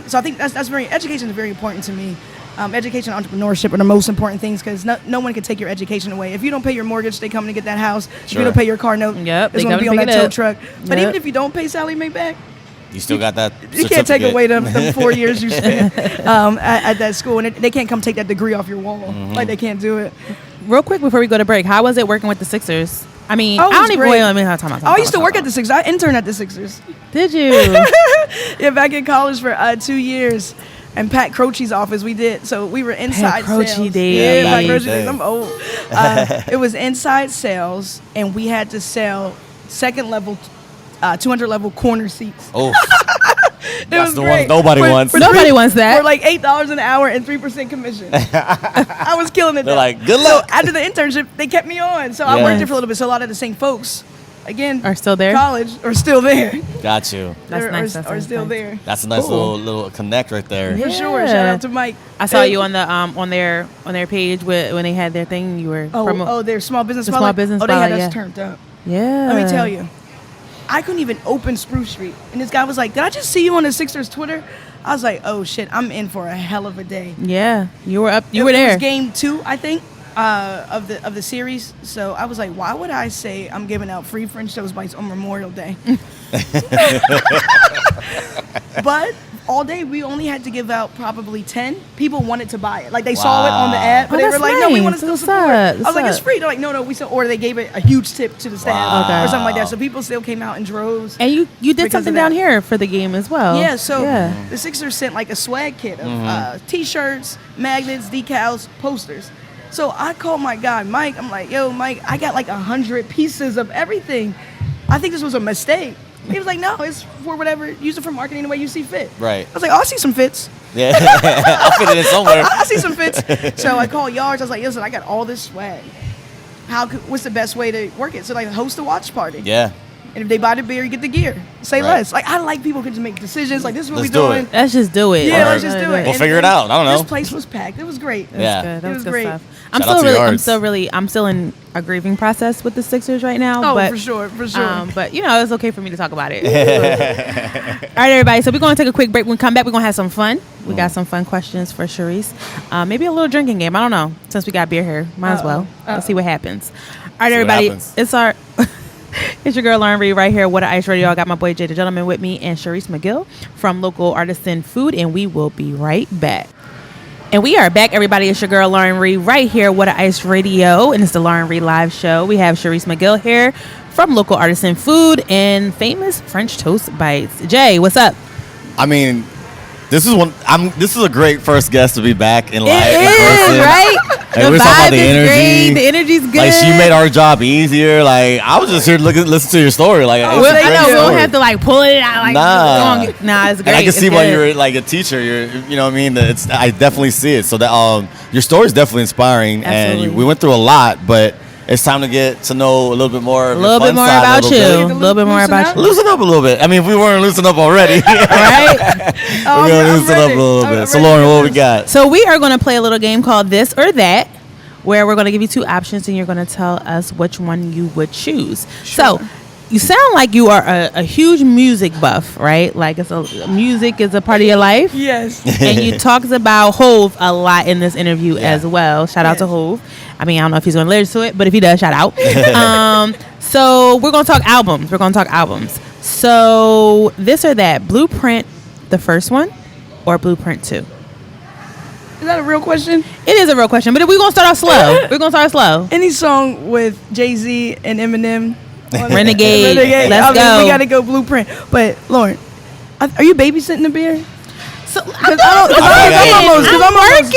so I think that's education is very important to me. Education and entrepreneurship are the most important things because no one can take your education away. If you don't pay your mortgage, they come to get that house. If you don't pay your car note, it's going to be on that tow truck. But even if you don't pay Sally Mae back, you still got that. You can't take away them 4 years you spent at that school, and they can't come take that degree off your wall. Mm-hmm. Like they can't do it. Real quick before we go to break, how was it working with the Sixers? I mean, Oh, it I don't was even great. I mean, how time I used to work at the Sixers. I interned at the Sixers. Did you? Yeah, back in college for 2 years. And Pat Croce's office, we were inside Croce sales. days. Yeah, Pat Yeah, Croce days. days. I'm old. It was inside sales, and we had to sell second level, 200 level corner seats. Oh, It that's was the great. ones nobody wants. Nobody wants that. For like $8 an hour and 3% commission. I was killing it. They're though. like, good luck. So after the internship, they kept me on. So I worked there for a little bit. So a lot of the same folks, again, Are still there? College, are still there. Got you. That's Are- nice. Are, That's are nice. still there. That's a nice little connect right there. For sure. Yeah. Shout out to Mike. I saw you on the on their page when they had their thing. You were Their small business The spotlight. small business Oh, they had spotlight, us turned up. yeah. Let me tell you. I couldn't even open Spruce Street. And this guy was like, did I just see you on the Sixers Twitter? I was like, oh shit, I'm in for a hell of a day. Yeah, you were up. You It were there. was game 2, I think, of the series. So I was like, why would I say I'm giving out free French toast bites on Memorial Day? But all day we only had to give out probably 10. People wanted to buy it. Like they saw it on the ad, but Oh, they were that's like, no, we want nice. to still What's support. up? I was What's like, it's up? free. They're like, no, we still, or they gave it a huge tip to the staff Wow. or something like that. So people still came out in droves. And you did because something of down that. here for the game as well. Yeah, so yeah. the Sixers sent like a swag kit of T-shirts, magnets, decals, posters. So I called my guy, Mike. I'm like, yo, Mike, I got like 100 pieces of everything. I think this was a mistake. He was like, no, it's for whatever. Use it for marketing the way you see fit. Right. I was like, oh, I see some fits. Yeah. I'll fit it in somewhere. I see some fits. So I called Yards. I was like, listen, I got all this swag. What's the best way to work it? So like host a watch party. Yeah. And if they buy the beer, you get the gear. Say Right. less. Like I like people who can make decisions. Like this is what Let's we do doing. it. Let's just do it. Yeah, All let's right. just do it. We'll And- figure it out. I don't know. This place was packed. It was great. That's Yeah. good. That It was was good great. stuff. Shout out to Yards. I'm still in a grieving process with the Sixers right now. Oh, but, for sure. But it's okay for me to talk about it. All right, everybody. So we're going to take a quick break. When we come back, we're going to have some fun. We got some fun questions for Charisse. Maybe a little drinking game. I don't know. Since we got beer here, might as well. Let's see what happens. All right, See what everybody. happens. It's our. It's your girl Lauren Reed right here. What a Ice Radio. I got my boy Jay the Gentleman with me and Charisse Mcgill from Local Artisan Food, and we will be right back. And we are back, everybody. It's your girl Lauren Reed right here. What a Ice Radio, and it's the Lauren Reed Live Show. We have Charisse Mcgill here from Local Artisan Food and famous French Toast Bites. Jay, what's up? I mean, this is a great first guest to be back in live in It person. is, right? Like, The we were talking about vibe the is energy. great. The energy's good. Like she made our job easier. Like I was just here to listen to your story. Like it's a Well, great I know we story. don't have to like pull it out. Like, Nah. it's great. And I can It's see why good. you're like a teacher. You know what I mean? I definitely see it. So that your story is definitely inspiring, Absolutely. and we went through a lot, but it's time to get to know a little bit more. A little bit more about you. A little bit more about you. Loosen up a little bit. I mean, if we weren't loosened up already, Right? we're gonna loosen up a little bit. So, Lauren, what we got? So we are going to play a little game called This or That, where we're going to give you two options and you're going to tell us which one you would choose. So you sound like you are a huge music buff, right? Like music is a part of your life. Yes. And you talked about Hove a lot in this interview as well. Shout out to Yes. Hove. I mean, I don't know if he's going to listen to it, but if he does, shout out. So we're going to talk albums. So This or That, Blueprint, the first one, or Blueprint 2? Is that a real question? It is a real question, but we're going to start off slow. Any song with Jay-Z and Eminem. Renegade. Let's go. We got to go Blueprint. But, Lauren, are you babysitting the beer? So, I'm working.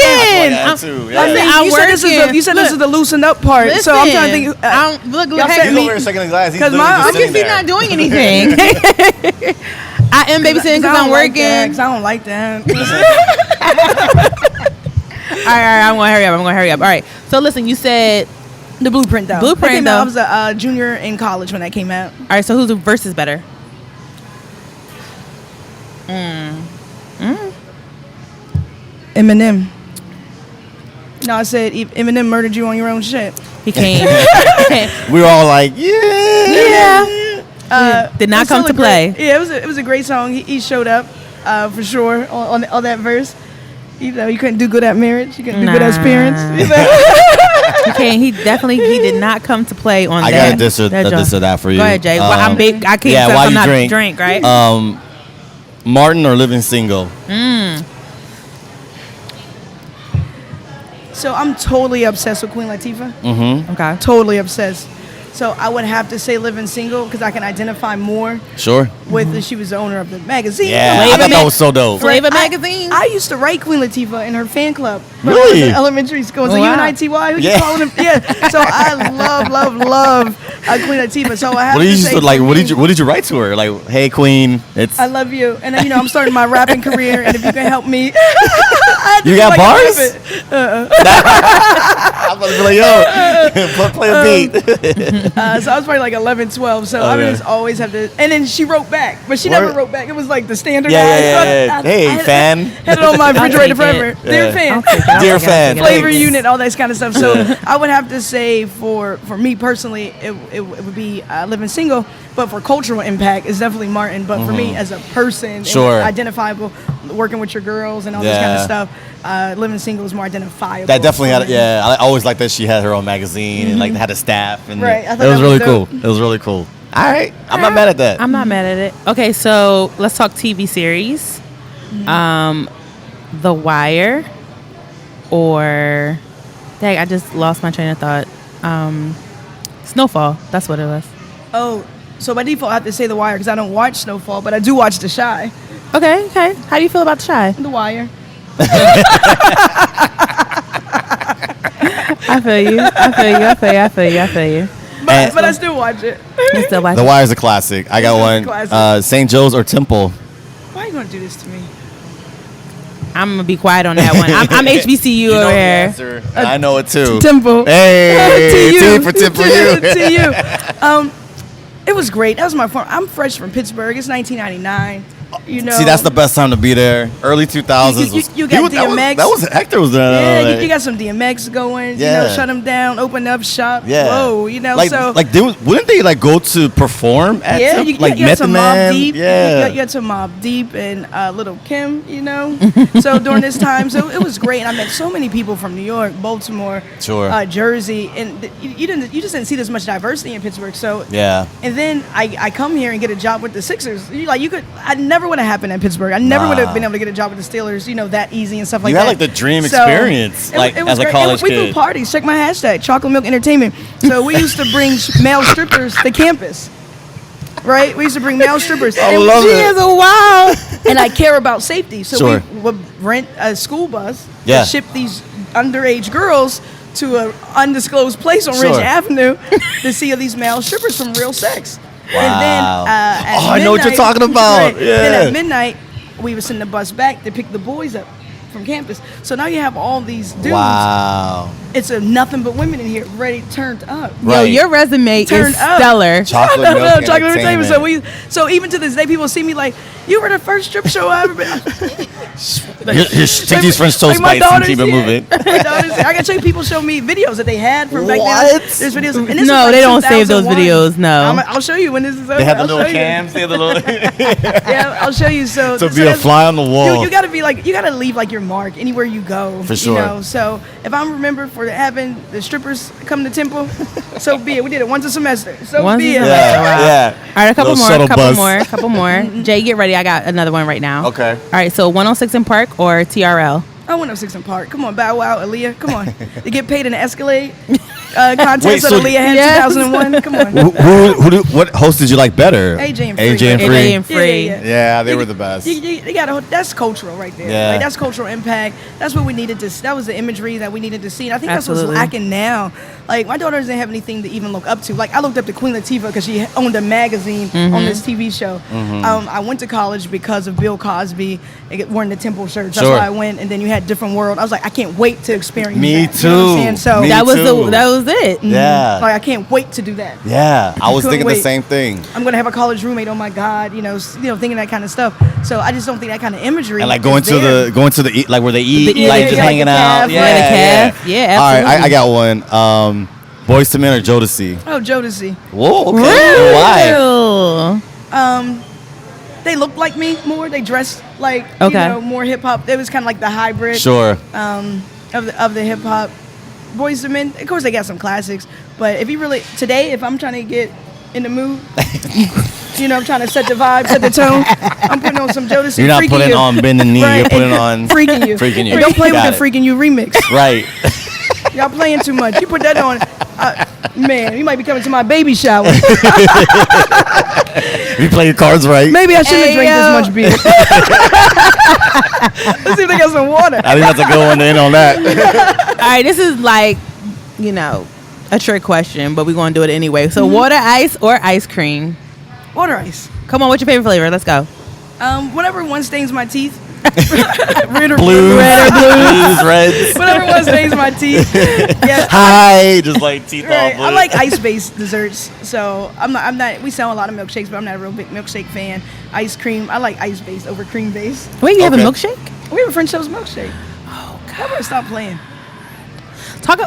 You said this is the loosened up part. Listen, so I'm trying to think. Look, he's over a second in glass. He's not doing anything. I am babysitting because I'm working. Because I don't like that. All right. I'm going to hurry up. All right. So listen, you said the Blueprint though. I was a junior in college when that came out. All right. So whose verse is better? Eminem. No, I said Eminem murdered you on your own shit. He came. We were all like, yeah. Did not come to play. Yeah, it was a great song. He showed up for sure on that verse. You know, he couldn't do good at marriage. He couldn't do good as parents. He did not come to play on that. I got a diss or that for you. Go ahead, Jay. I can't. Yeah, why you not drink, right? Martin or Living Single? So I'm totally obsessed with Queen Latifah. Mm-hmm. Okay. Totally obsessed. So I would have to say Living Single because I can identify more. Sure. With she was the owner of the magazine. Yeah, I thought that was so dope. Flavor magazine. I used to write Queen Latifah in her fan club. Really? Elementary school. So UNITY. Who you calling him? Yeah. So I love Queen Latifah. So I have to say. What did you write to her? Like, hey Queen, I love you, and then, I'm starting my rapping career, and if you can help me. You got bars? I was about to be like, yo, play a beat. So I was probably like 11, 12. So I would just always have to. And then she wrote back, but she never wrote back. It was like the standard. Yeah. Hey, fan. Had it on my refrigerator forever. Dear fan. Dear fan. Flavor unit, all that kind of stuff. So I would have to say for me personally, it would be Living Single. But for cultural impact, it's definitely Martin. But for me as a person, sure, identifiable, working with your girls and all this kind of stuff, Living Single is more identifiable. That definitely had, I always liked that she had her own magazine and like had a staff, and right. It was really cool. It was really cool. All right, I'm not mad at that. I'm not mad at it. Okay, so let's talk TV series. The Wire, or dang, I just lost my train of thought. Snowfall. That's what it was. Oh. So by default, I have to say The Wire because I don't watch Snowfall, but I do watch The Chi. Okay. How do you feel about The Chi? The Wire. I feel you. But I still watch it. The Wire is a classic. I got one. St. Joe's or Temple? Why are you going to do this to me? I'm going to be quiet on that one. I'm HBCU over here. I know it too. Temple. Hey, T for Temple. TU. It was great. That was my fun. I'm fresh from Pittsburgh. It's 1999. See, that's the best time to be there. Early 2000s. You got DMX. That was Hector was there. Yeah, you got some DMX going. Shut them down, open up shop. Yeah. Whoa, wouldn't they go to perform at you had some Mobb Deep. Yeah. You had some Mobb Deep and Little Kim, So during this time, so it was great. And I met so many people from New York, Baltimore, Jersey, and you just didn't see this much diversity in Pittsburgh. So and then I come here and get a job with the Sixers. I never would have happened in Pittsburgh. I never would have been able to get a job with the Steelers, that easy and stuff like that. You had the dream experience, as a college kid. We threw parties. Check my hashtag, Chocolate Milk Entertainment. So we used to bring male strippers to campus. Right? We used to bring male strippers. I love it. She is a wild. And I care about safety. So we would rent a school bus to ship these underage girls to an undisclosed place on Ridge Avenue to see these male strippers from Real Sex. Wow. And then I know what you're talking about. Right, then at midnight, we would send the bus back to pick the boys up from campus. So now you have all these dudes. Wow. It's nothing but women in here, ready, turned up. Right. Yo, your resume is stellar. Chocolate milk entertainment. So even to this day, people see me like, you were the first strip show I ever been. Take these French toast bites and keep it moving. I got to show you, people show me videos that they had from back then. There's videos. And this no, they don't save those videos. No. I'll show you when this is over. They have the little cams. They have the little. Yeah, I'll show you. So be a fly on the wall. You got to be like, you got to leave like your mark anywhere you go. For sure. So if I remember for having the strippers come to Temple, so be it. We did it once a semester. So once be it. Yeah. All right, a couple more. Mm-hmm. Jay, get ready. I got another one right now. Okay. All right, so 106 in Park or TRL? I went up 6 in Park. Come on, Bow Wow, Aaliyah. Come on. They get paid in the Escalade contest that Aaliyah had in 2001. Come on. What host did you like better? AJ and Free. AJ and Free. Yeah, they were the best. They got that's cultural right there. Yeah. Like, that's cultural impact. That's what we needed to. That was the imagery that we needed to see. And I think Absolutely. that's what's lacking now. Like, my daughter doesn't have anything to even look up to. Like, I looked up to Queen Latifah because she owned a magazine on this TV show. I went to college because of Bill Cosby wearing the Temple shirts. That's why I went. And then you had Different World. I was like, I can't wait to experience Me that. too. You know what I'm saying? So that was it. Yeah. Like, I can't wait to do that. Yeah. I was thinking wait. the same thing. I'm gonna have a college roommate. Oh my God, thinking that kind of stuff. So I just don't think that kind of imagery. And like going to the like where they eat, just hanging out. The calf. Yeah, All absolutely. right, I got one. Boyz II Men or Jodeci? Oh, Jodeci. Whoa. Okay. Why? They looked like me more. They dressed like more hip hop. It was kind of like the hybrid. Sure. Of the hip hop. Boyz II Men, of course, they got some classics. But if I'm trying to get in the mood, I'm trying to set the vibe, set the tone, I'm putting on some Jodeci. You're not putting on Bend the Knee, you're putting on Freaking You. Freaking You. And don't play with the Freaking You remix. Right. Y'all playing too much. You put that on, man, you might be coming to my baby shower. You play your cards right. Maybe I shouldn't have drank this much beer. Let's see if they got some water. I think that's a good one to end on that. All right, this is like, a trick question, but we're going to do it anyway. So water ice or ice cream? Water ice. Come on, what's your favorite flavor? Let's go. Whatever one stains my teeth. Red or blue. Blues, reds. Whatever one stains my teeth. Yeah. Hi, just like teeth all blue. I like ice-based desserts, so I'm not. We sell a lot of milkshakes, but I'm not a real big milkshake fan. Ice cream, I like ice-based over cream-based. Wait, you have a milkshake? We have a French toast milkshake. Oh God! I'm gonna stop playing.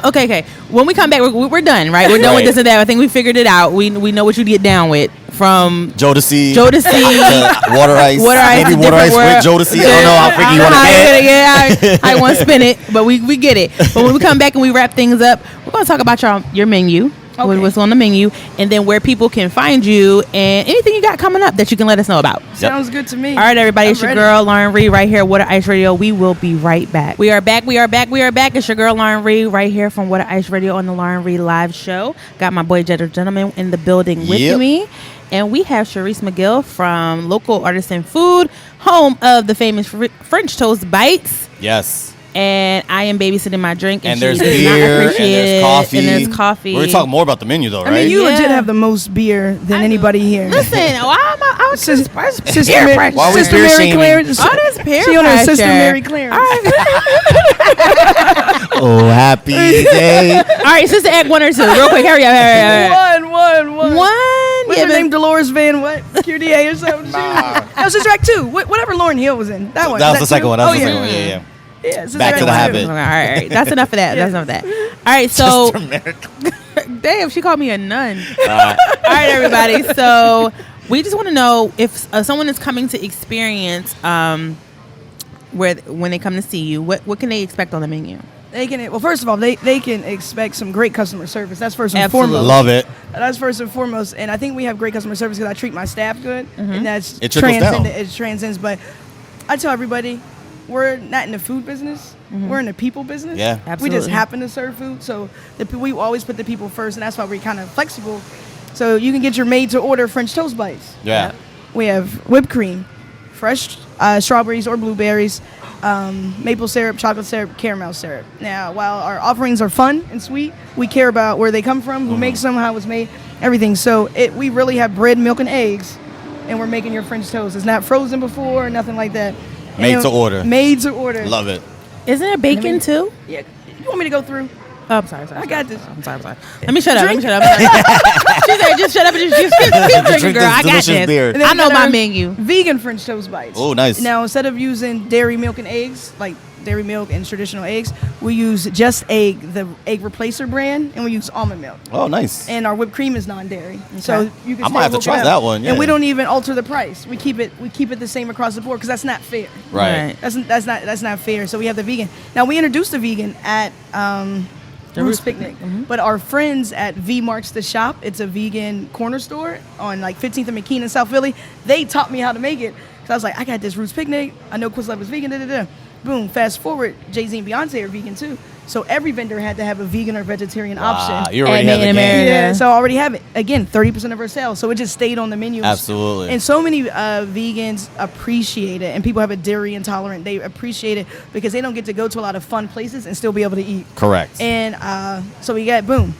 Okay. When we come back, we're done, right? We're done with this and that. I think we figured it out. We know what you get down with from Jodeci, water ice, maybe water ice with Jodeci. I don't know how freaky you want to get. I want to spin it, but we get it. But when we come back and we wrap things up, we're going to talk about your menu. Okay. What's on the menu, and then where people can find you, and anything you got coming up that you can let us know about. Sounds good to me. All right, everybody, it's your girl Lauren Ree right here, Water Ice Radio. We will be right back. We are back. It's your girl Lauren Ree right here from Water Ice Radio on the Lauren Ree Live Show. Got my boy Gentleman in the building with me, and we have Charisse Mcgill from Lokal Artisans Foods, home of the famous French Toast Bites. Yes. And I am babysitting my drink, and there's she does beer, not appreciate and there's coffee. We're going to talk more about the menu, though, right? I mean, you legit have the most beer than anybody here. Listen, why am I Sister Mary Clarence. Oh, that's peer She on her pressure. Sister Mary Clarence. Oh, happy day. All right, Sister Act 1 or 2. Real quick, hurry up. One. What's her name? Dolores Van what? QDA or something? Nah. No, Sister Act 2. Whatever Lauren Hill was in. That one. That was the second one. Yeah. Yeah, Back to the habit. All right. That's enough of that. All right, so damn, she called me a nun. All right, everybody. So we just want to know if someone is coming to experience when they come to see you, what can they expect on the menu? First of all, they can expect some great customer service. That's first and foremost. Love it. That's first and foremost. And I think we have great customer service because I treat my staff good. And that's it trickles down. It transcends. But I tell everybody, we're not in the food business. We're in the people business. Yeah, absolutely. We just happen to serve food. So we always put the people first, and that's why we're kind of flexible. So you can get your made-to-order French Toast Bites. Yeah. We have whipped cream, fresh strawberries or blueberries, maple syrup, chocolate syrup, caramel syrup. Now, while our offerings are fun and sweet, we care about where they come from, who makes them, how it's made, everything. So we really have bread, milk, and eggs, and we're making your French toast. It's not frozen before or nothing like that. Made to order. Love it. Isn't there bacon too? Yeah. You want me to go through? Oh, I'm sorry. I got this. I'm sorry. Let me shut up. She said, just shut up and just keep drinking, girl. I got this. Beer. I know my menu. Vegan French Toast Bites. Oh, nice. Now, instead of using dairy milk and eggs, like dairy milk and traditional eggs, we use Just Egg, the egg replacer brand, and we use almond milk. Oh, nice. And our whipped cream is non-dairy. Okay. So you can I might have to try that one. Yeah. And we don't even alter the price. We keep it the same across the board because that's not fair. Right. That's not fair. So we have the vegan. Now we introduced the vegan at Roots Picnic. But our friends at V Marks the Shop, it's a vegan corner store on like 15th and McKean in South Philly. They taught me how to make it. So I was like, I got this Roots Picnic. I know Questlove is vegan. Boom. Fast forward, Jay-Z and Beyonce are vegan too. So every vendor had to have a vegan or vegetarian option. You already have it. Yeah, so I already have it. Again, 30% of our sales. So it just stayed on the menu. Absolutely. And so many vegans appreciate it. And people have a dairy intolerant. They appreciate it because they don't get to go to a lot of fun places and still be able to eat. Correct. And so we got, boom.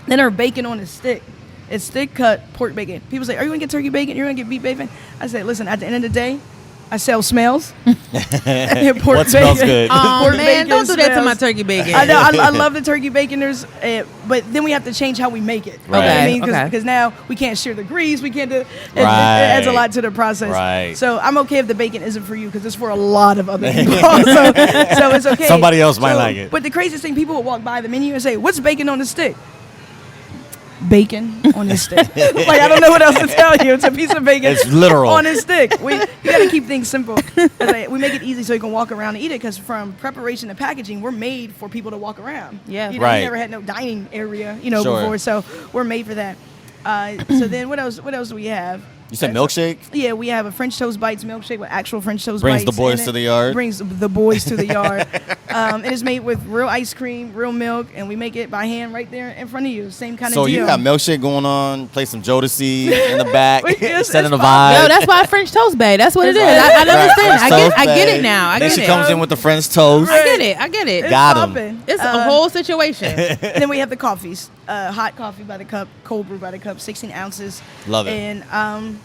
Then our bacon on a stick. It's thick cut pork bacon. People say, are you going to get turkey bacon? You're going to get beef bacon? I say, listen, at the end of the day, I sell smells. Pork smells good? Oh, man, don't do that to my turkey bacon. I know. I love the turkey baconers, but then we have to change how we make it. Right. You know what I mean? Because now we can't share the grease. We can't do it. It adds a lot to the process. Right. So I'm okay if the bacon isn't for you because it's for a lot of other people. so it's okay. Somebody else might like it. But the craziest thing, people will walk by the menu and say, what's bacon on the stick? Bacon on his stick. Like, I don't know what else to tell you. It's a piece of bacon. It's literal. On his stick. You got to keep things simple. We make it easy so you can walk around and eat it because from preparation to packaging, we're made for people to walk around. Yeah. You know, right. We never had no dining area, before. So we're made for that. So then what else do we have? You said milkshake? Yeah, we have a French Toast Bites milkshake with actual French Toast Brings Bites. the boys to the yard. Brings the boys to the yard. And it's made with real ice cream, real milk, and we make it by hand right there in front of you. Same kind of deal. So you got milkshake going on, play some Jodeci in the back, It's setting the fine. vibe. Yo, that's why French Toast Bae. That's what it is. I understand. I get it now. I then get she it. comes in with the French toast. I get it. It's Got 'em. poppin'. It's a whole situation. And then we have the coffees. Hot coffee by the cup, cold brew by the cup, 16 ounces. Love it. And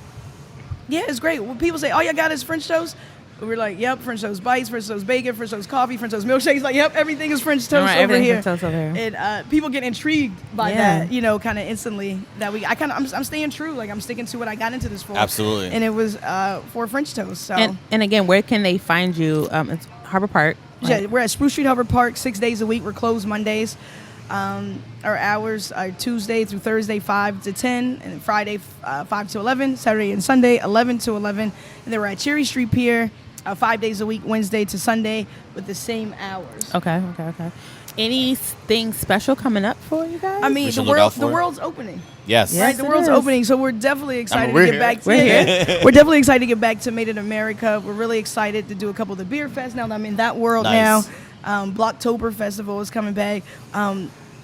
yeah, it's great. When people say, all you got is French toast, we're like, yep, French toast bites, French toast bacon, French toast coffee, French toast milkshakes. Like, yep, everything is French toast over here. French toast over here. And people get intrigued by that, kind of instantly. I'm staying true. Like, I'm sticking to what I got into this for. Absolutely. And it was for French toast. So. And again, where can they find you? It's Harbor Park. Right? Yeah, we're at Spruce Street, Harbor Park, 6 days a week. We're closed Mondays. Our hours are Tuesday through Thursday, 5 to 10, and Friday, 5 to 11, Saturday and Sunday, 11 to 11. And then we're at Cherry Street Pier, 5 days a week, Wednesday to Sunday, with the same hours. Okay. Anything special coming up for you guys? I mean, the world's opening. Yes. Right, the world's opening, so we're definitely excited we're to get here. back to We're here. We're definitely excited to get back to Made in America. We're really excited to do a couple of the beer fests now that I'm in that world now. Blocktober Festival is coming back.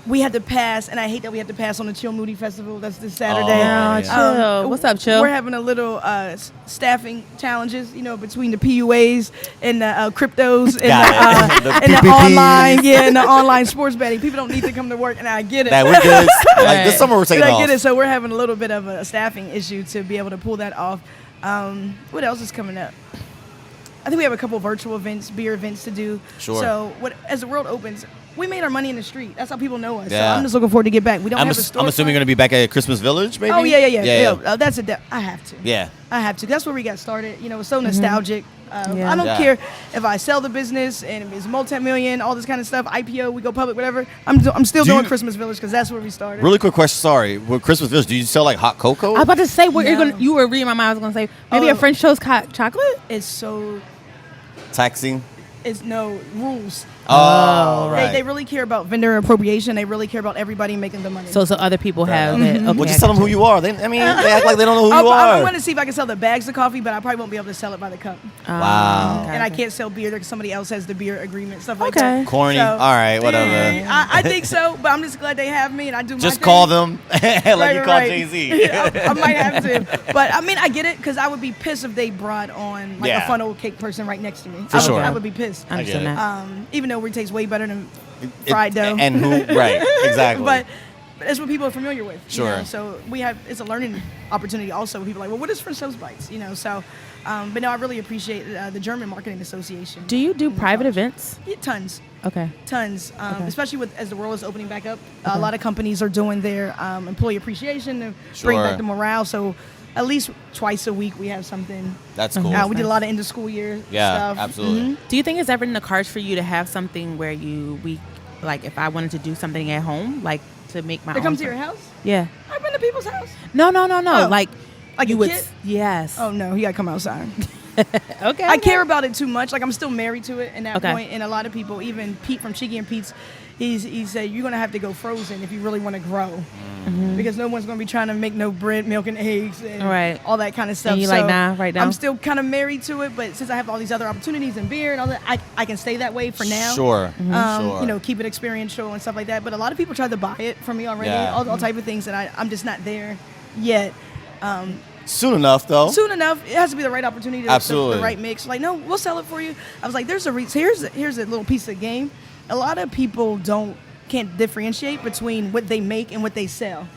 We had to pass, and I hate that we had to pass on the Chill Moody Festival. That's this Saturday. Chill. What's up, Chill? We're having a little staffing challenges, between the PUAs and the cryptos and the online, and the online sports betting. People don't need to come to work, and I get it. That we're good. Like this summer we're taking off. I get it. So we're having a little bit of a staffing issue to be able to pull that off. What else is coming up? I think we have a couple virtual events, beer events to do. Sure. So as the world opens, we made our money in the street. That's how people know us. Yeah. So I'm just looking forward to get back. We don't have a store. I'm assuming you're going to be back at Christmas Village, maybe? Oh, yeah. That's I have to. Yeah. I have to. That's where we got started. It's so nostalgic. I don't care if I sell the business and if it's multi-million, all this kind of stuff, IPO, we go public, whatever. I'm still doing Christmas Village because that's where we started. Really quick question. Sorry. With Christmas Village, do you sell like hot cocoa? I was about to say you were reading my mind. I was going to say maybe a French toast chocolate. It's so taxing. It's no rules. Oh, right. They really care about vendor appropriation. They really care about everybody making the money. So other people have it. Okay, well, just tell them who you are. They act like they don't know who you are. I'm going to see if I can sell the bags of coffee, but I probably won't be able to sell it by the cup. Wow. And I can't sell beer because somebody else has the beer agreement, stuff like that. Corny. All right, whatever. I think so, but I'm just glad they have me, and I do my just thing. call them like you call Jay-Z. I might have to. But, I get it because I would be pissed if they brought on a funnel cake person right next to me. For sure. I would be pissed. I understand that. Even though it tastes way better than fried dough. And who? Right. Exactly. But it's what people are familiar with. Sure. So it's a learning opportunity also. People are like, well, what is French Toast Bites? So, but no, I really appreciate the German Marketing Association. Do you do private events? Yeah, tons. Okay. Tons. Especially as the world is opening back up, a lot of companies are doing their employee appreciation to bring back the morale. So at least twice a week we have something. That's cool. We did a lot of end of school year stuff. Absolutely. Do you think it's ever in the cards for you to have something where like if I wanted to do something at home, like to make my own. They come to your house? Yeah. I've been to people's house. No. Oh. Like you would. Yes. Oh no, you gotta come outside. Okay. I care about it too much. Like I'm still married to it in that point. And a lot of people, even Pete from Cheeky and Pete's, he said you're gonna have to go frozen if you really want to grow, because no one's gonna be trying to make no bread, milk, and eggs, and all that kind of stuff. And you like, nah, right now. I'm still kind of married to it, but since I have all these other opportunities in beer and all that, I can stay that way for now. Sure. You know, keep it experiential and stuff like that. But a lot of people tried to buy it from me already, all type of things, and I'm just not there yet. Soon enough, though. Soon enough. It has to be the right opportunity. Absolutely. The right mix. Like, no, we'll sell it for you. I was like, here's a little piece of game. A lot of people can't differentiate between what they make and what they sell.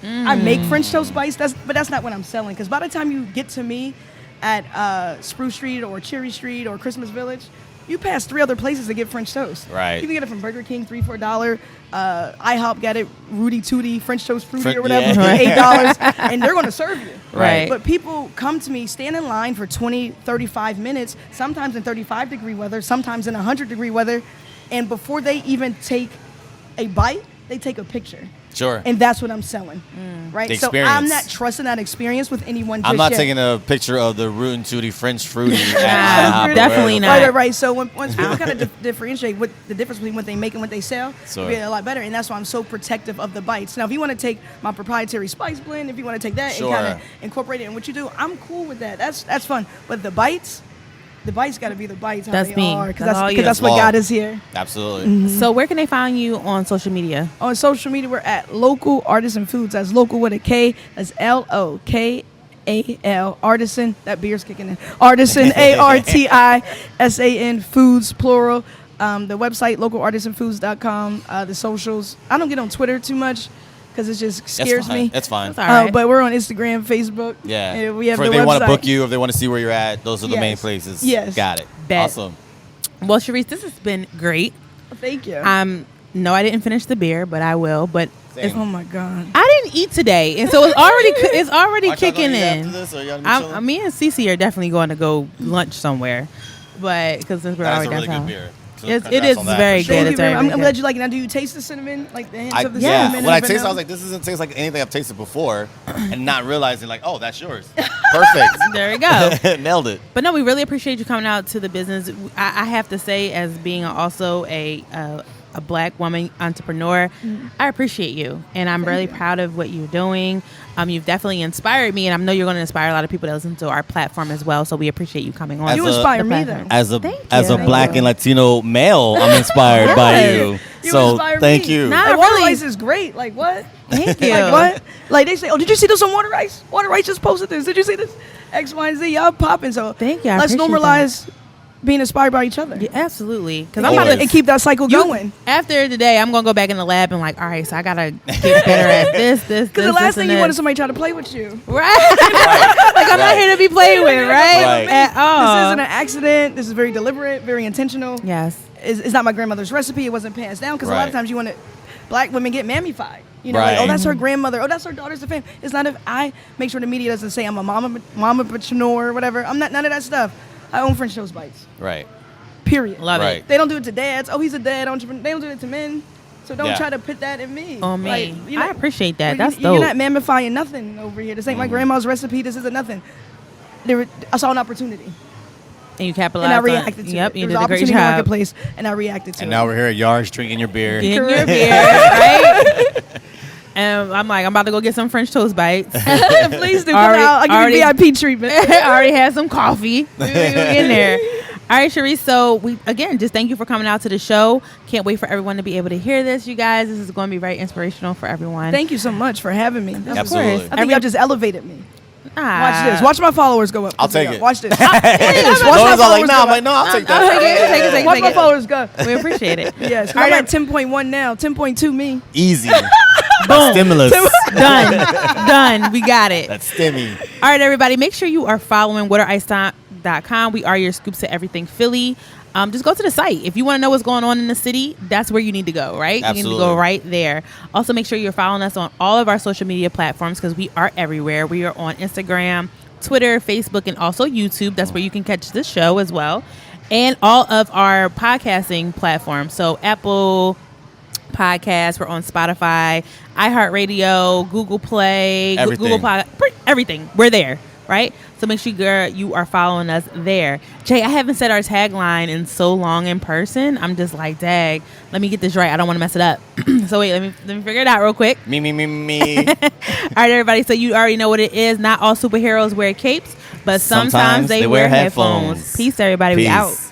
I make French toast bites, but that's not what I'm selling. Because by the time you get to me at Spruce Street or Cherry Street or Christmas Village, you pass 3 other places to get French toast. Right. You can get it from Burger King, $3-4. IHOP got it, Rudy Tooty, French Toast Fruity or whatever, $8, and they're going to serve you. Right. But people come to me, stand in line for 20, 35 minutes, sometimes in 35-degree weather, sometimes in 100-degree weather, and before they even take a bite, they take a picture. Sure. And that's what I'm selling, right? The so experience. I'm not trusting that experience with anyone just I'm not yet. taking a picture of the Root and Tooty French Fruity. Definitely not. Right. So once people kind of differentiate what the difference between what they make and what they sell, Sure. we get a lot better. And that's why I'm so protective of the bites. Now, if you want to take my proprietary spice blend, if you want to take that Sure. and kind of incorporate it in what you do, I'm cool with that. That's fun. But the bites got to be the bites how That's they me. are. That's Because all you. that's what got us here. Absolutely. So where can they find you on social media? On social media, we're at Local Artisan Foods. That's local with a K. That's LOKAL. Artisan. That beer's kicking in. Artisan, ARTISAN, Foods, plural. The website, localartisanfoods.com. The socials. I don't get on Twitter too much because it just scares me. That's fine. That's all right. But we're on Instagram, Facebook. Yeah. And we have if the they website. want to book you, if they want to see where you're at, those are the main Yes. places. Yes. Got it. Bet. Awesome. Well, Charisse, this has been great. Thank you. No, I didn't finish the beer, but I will. But Oh my God. I didn't eat today, and so it's already Aren't y'all kicking gonna eat in. after this, or y'all gonna be chilling? Me and Cece are definitely going to go lunch somewhere, but because we're That is already a really downtown. good beer. So It congrats is on that, very for sure. good. Thank It's you very very much. I'm good. glad you like it. Now, do you taste the cinnamon? Like the hints of the Yeah. cinnamon? When I and tasted it, I vanilla? was like, this doesn't taste like anything I've tasted before. And not realizing, like, oh, that's yours. Perfect. There we go. Nailed it. But no, we really appreciate you coming out to the business. I have to say, as being also a Black woman entrepreneur, I appreciate you, and I'm really proud of what you're doing. You've definitely inspired me, and I know you're going to inspire a lot of people that listen to our platform as well. So we appreciate you coming on. You As a- inspire the me platform. then. As a Thank Black you. and Latino male, I'm inspired by you. You So inspire thank me. you. Nah. Like, water really. ice is great. Like what? Thank you. Like what? Like they say, oh, did you see this on Water Ice? Water Ice just posted this. Did you see this? X, Y, and Z. Y'all popping. So Thank you. I let's appreciate normalize being inspired by each other. Yeah, absolutely. Because And I'm keep about it- to and keep that cycle going. After today, I'm gonna go back in the lab and like, all right, so I gotta get better at this. Because the last thing you want is somebody trying to play with you. right? Like I'm not here to be played with, right? Right. At all. This isn't an accident. This is very deliberate, very intentional. Yes. It's not my grandmother's recipe. It wasn't passed down because a lot of Right. times you want to. Black women get mammified. You know, Right. like, oh, that's her grandmother. Oh, that's her daughter's the family. It's not if I make sure the media doesn't say I'm a mama-preneur or whatever. I'm not none of that stuff. I own French Toast Bites. Right. Period. Love Right. it. They don't do it to dads. Oh, he's a dad entrepreneur. They don't do it to men. So don't Yeah. try to put that in me. On me. Like, I appreciate that. That's You're dope. not mammifying nothing over here. This ain't my grandma's recipe. This isn't nothing. I saw an opportunity. And you capitalized And I on reacted it. to Yep, it. you There did was a great opportunity in the job. marketplace, and I reacted to And it. now we're here at Yards drinking your beer. Getting your Correct. beer, right? And I'm like, I'm about to go get some French toast bites. Please do. Come Already- out. I'll give you already- VIP treatment. I already had some coffee. We in there. All right, Charisse. So we again just thank you for coming out to the show. Can't wait for everyone to be able to hear this, you guys. This is going to be very inspirational for everyone. Thank you so much for having me. This was- Absolutely. I think y'all just elevated me. Ah. Watch this. Watch my followers go up. I'll take it. Watch this. Watch No my one's all like, followers nah. go I'm like, up. no, I'll take I'll that. take it. Watch my followers go. We appreciate it. Yes. All I'm right, at 10.1 now. 10.2 me. Easy. boom. Stimulus. Done. We got it. That's stimmy. All right, everybody. Make sure you are following waterice.com. We are your scoops to everything Philly. Just go to the site. If you want to know what's going on in the city, that's where you need to go, right? Absolutely. You need to go right there. Also, make sure you're following us on all of our social media platforms because we are everywhere. We are on Instagram, Twitter, Facebook, and also YouTube. That's where you can catch this show as well. And all of our podcasting platforms. So Apple Podcasts, we're on Spotify, iHeartRadio, Google Play, Everything. Google Pod, everything. We're there. right? So make sure you are following us there. Jay, I haven't said our tagline in so long in person. I'm just like, dang, let me get this right. I don't want to mess it up. So wait, let me figure it out real quick. Me. All right, everybody. So you already know what it is. Not all superheroes wear capes, but sometimes they wear headphones. Peace, everybody. Peace. We out.